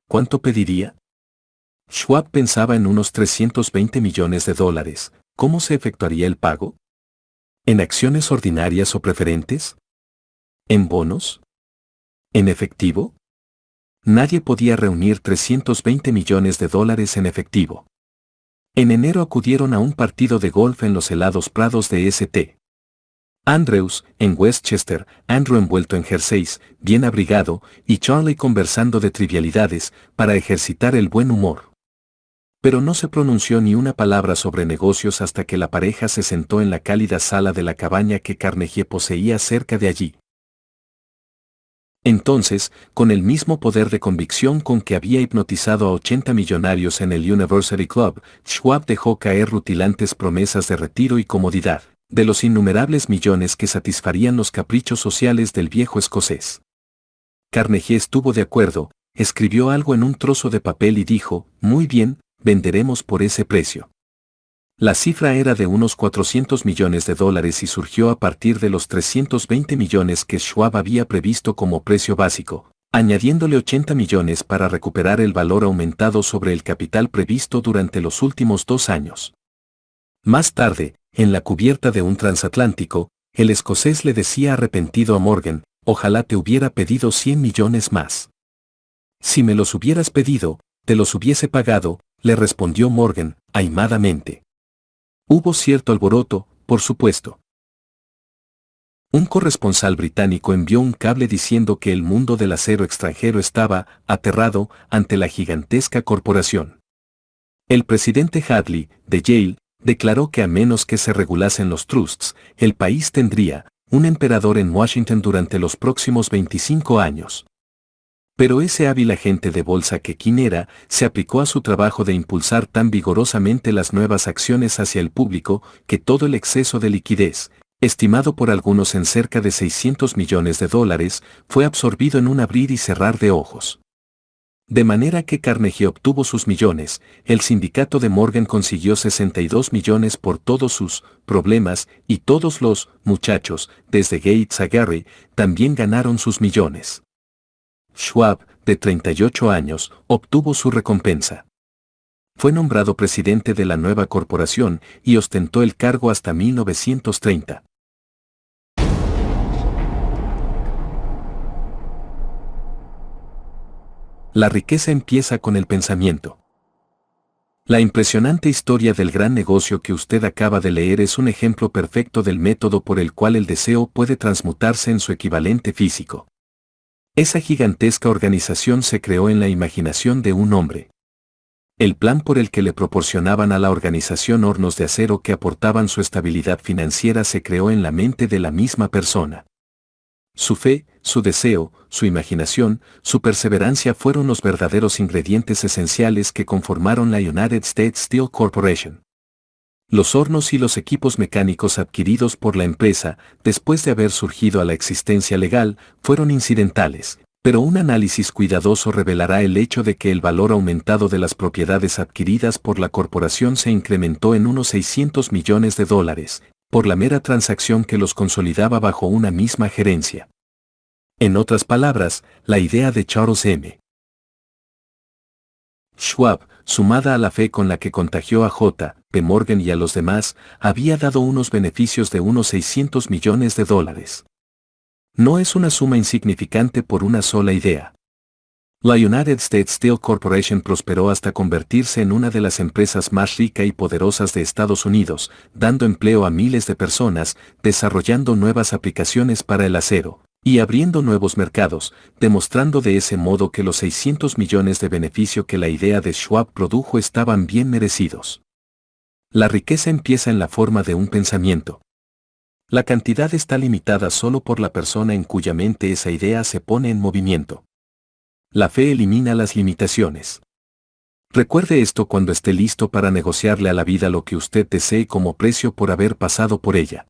¿Cuánto pediría? Schwab pensaba en unos 320 millones de dólares. ¿Cómo se efectuaría el pago? ¿En acciones ordinarias o preferentes? ¿En bonos? ¿En efectivo? Nadie podía reunir 320 millones de dólares en efectivo. En enero acudieron a un partido de golf en los helados prados de St. Andrews, en Westchester, Andrew envuelto en jerseys, bien abrigado, y Charlie conversando de trivialidades, para ejercitar el buen humor. Pero no se pronunció ni una palabra sobre negocios hasta que la pareja se sentó en la cálida sala de la cabaña que Carnegie poseía cerca de allí. Entonces, con el mismo poder de convicción con que había hipnotizado a 80 millonarios en el University Club, Schwab dejó caer rutilantes promesas de retiro y comodidad, de los innumerables millones que satisfarían los caprichos sociales del viejo escocés. Carnegie estuvo de acuerdo, escribió algo en un trozo de papel y dijo, muy bien, venderemos por ese precio. La cifra era de unos 400 millones de dólares y surgió a partir de los 320 millones que Schwab había previsto como precio básico, añadiéndole 80 millones para recuperar el valor aumentado sobre el capital previsto durante los últimos 2 años. Más tarde, en la cubierta de un transatlántico, el escocés le decía arrepentido a Morgan, ojalá te hubiera pedido 100 millones más. Si me los hubieras pedido, te los hubiese pagado, le respondió Morgan, aimadamente. Hubo cierto alboroto, por supuesto. Un corresponsal británico envió un cable diciendo que el mundo del acero extranjero estaba aterrado ante la gigantesca corporación. El presidente Hadley, de Yale, declaró que a menos que se regulasen los trusts, el país tendría un emperador en Washington durante los próximos 25 años. Pero ese hábil agente de bolsa que King era, se aplicó a su trabajo de impulsar tan vigorosamente las nuevas acciones hacia el público, que todo el exceso de liquidez, estimado por algunos en cerca de 600 millones de dólares, fue absorbido en un abrir y cerrar de ojos. De manera que Carnegie obtuvo sus millones, el sindicato de Morgan consiguió 62 millones por todos sus problemas, y todos los muchachos, desde Gates a Gary, también ganaron sus millones. Schwab, de 38 años, obtuvo su recompensa. Fue nombrado presidente de la nueva corporación y ostentó el cargo hasta 1930. La riqueza empieza con el pensamiento. La impresionante historia del gran negocio que usted acaba de leer es un ejemplo perfecto del método por el cual el deseo puede transmutarse en su equivalente físico. Esa gigantesca organización se creó en la imaginación de un hombre. El plan por el que le proporcionaban a la organización hornos de acero que aportaban su estabilidad financiera se creó en la mente de la misma persona. Su fe, su deseo, su imaginación, su perseverancia fueron los verdaderos ingredientes esenciales que conformaron la United States Steel Corporation. Los hornos y los equipos mecánicos adquiridos por la empresa, después de haber surgido a la existencia legal, fueron incidentales, pero un análisis cuidadoso revelará el hecho de que el valor aumentado de las propiedades adquiridas por la corporación se incrementó en unos 600 millones de dólares, por la mera transacción que los consolidaba bajo una misma gerencia. En otras palabras, la idea de Charles M. Schwab, sumada a la fe con la que contagió a J. P. Morgan y a los demás, había dado unos beneficios de unos 600 millones de dólares. No es una suma insignificante por una sola idea. La United States Steel Corporation prosperó hasta convertirse en una de las empresas más ricas y poderosas de Estados Unidos, dando empleo a miles de personas, desarrollando nuevas aplicaciones para el acero, y abriendo nuevos mercados, demostrando de ese modo que los 600 millones de beneficio que la idea de Schwab produjo estaban bien merecidos. La riqueza empieza en la forma de un pensamiento. La cantidad está limitada solo por la persona en cuya mente esa idea se pone en movimiento. La fe elimina las limitaciones. Recuerde esto cuando esté listo para negociarle a la vida lo que usted desee como precio por haber pasado por ella.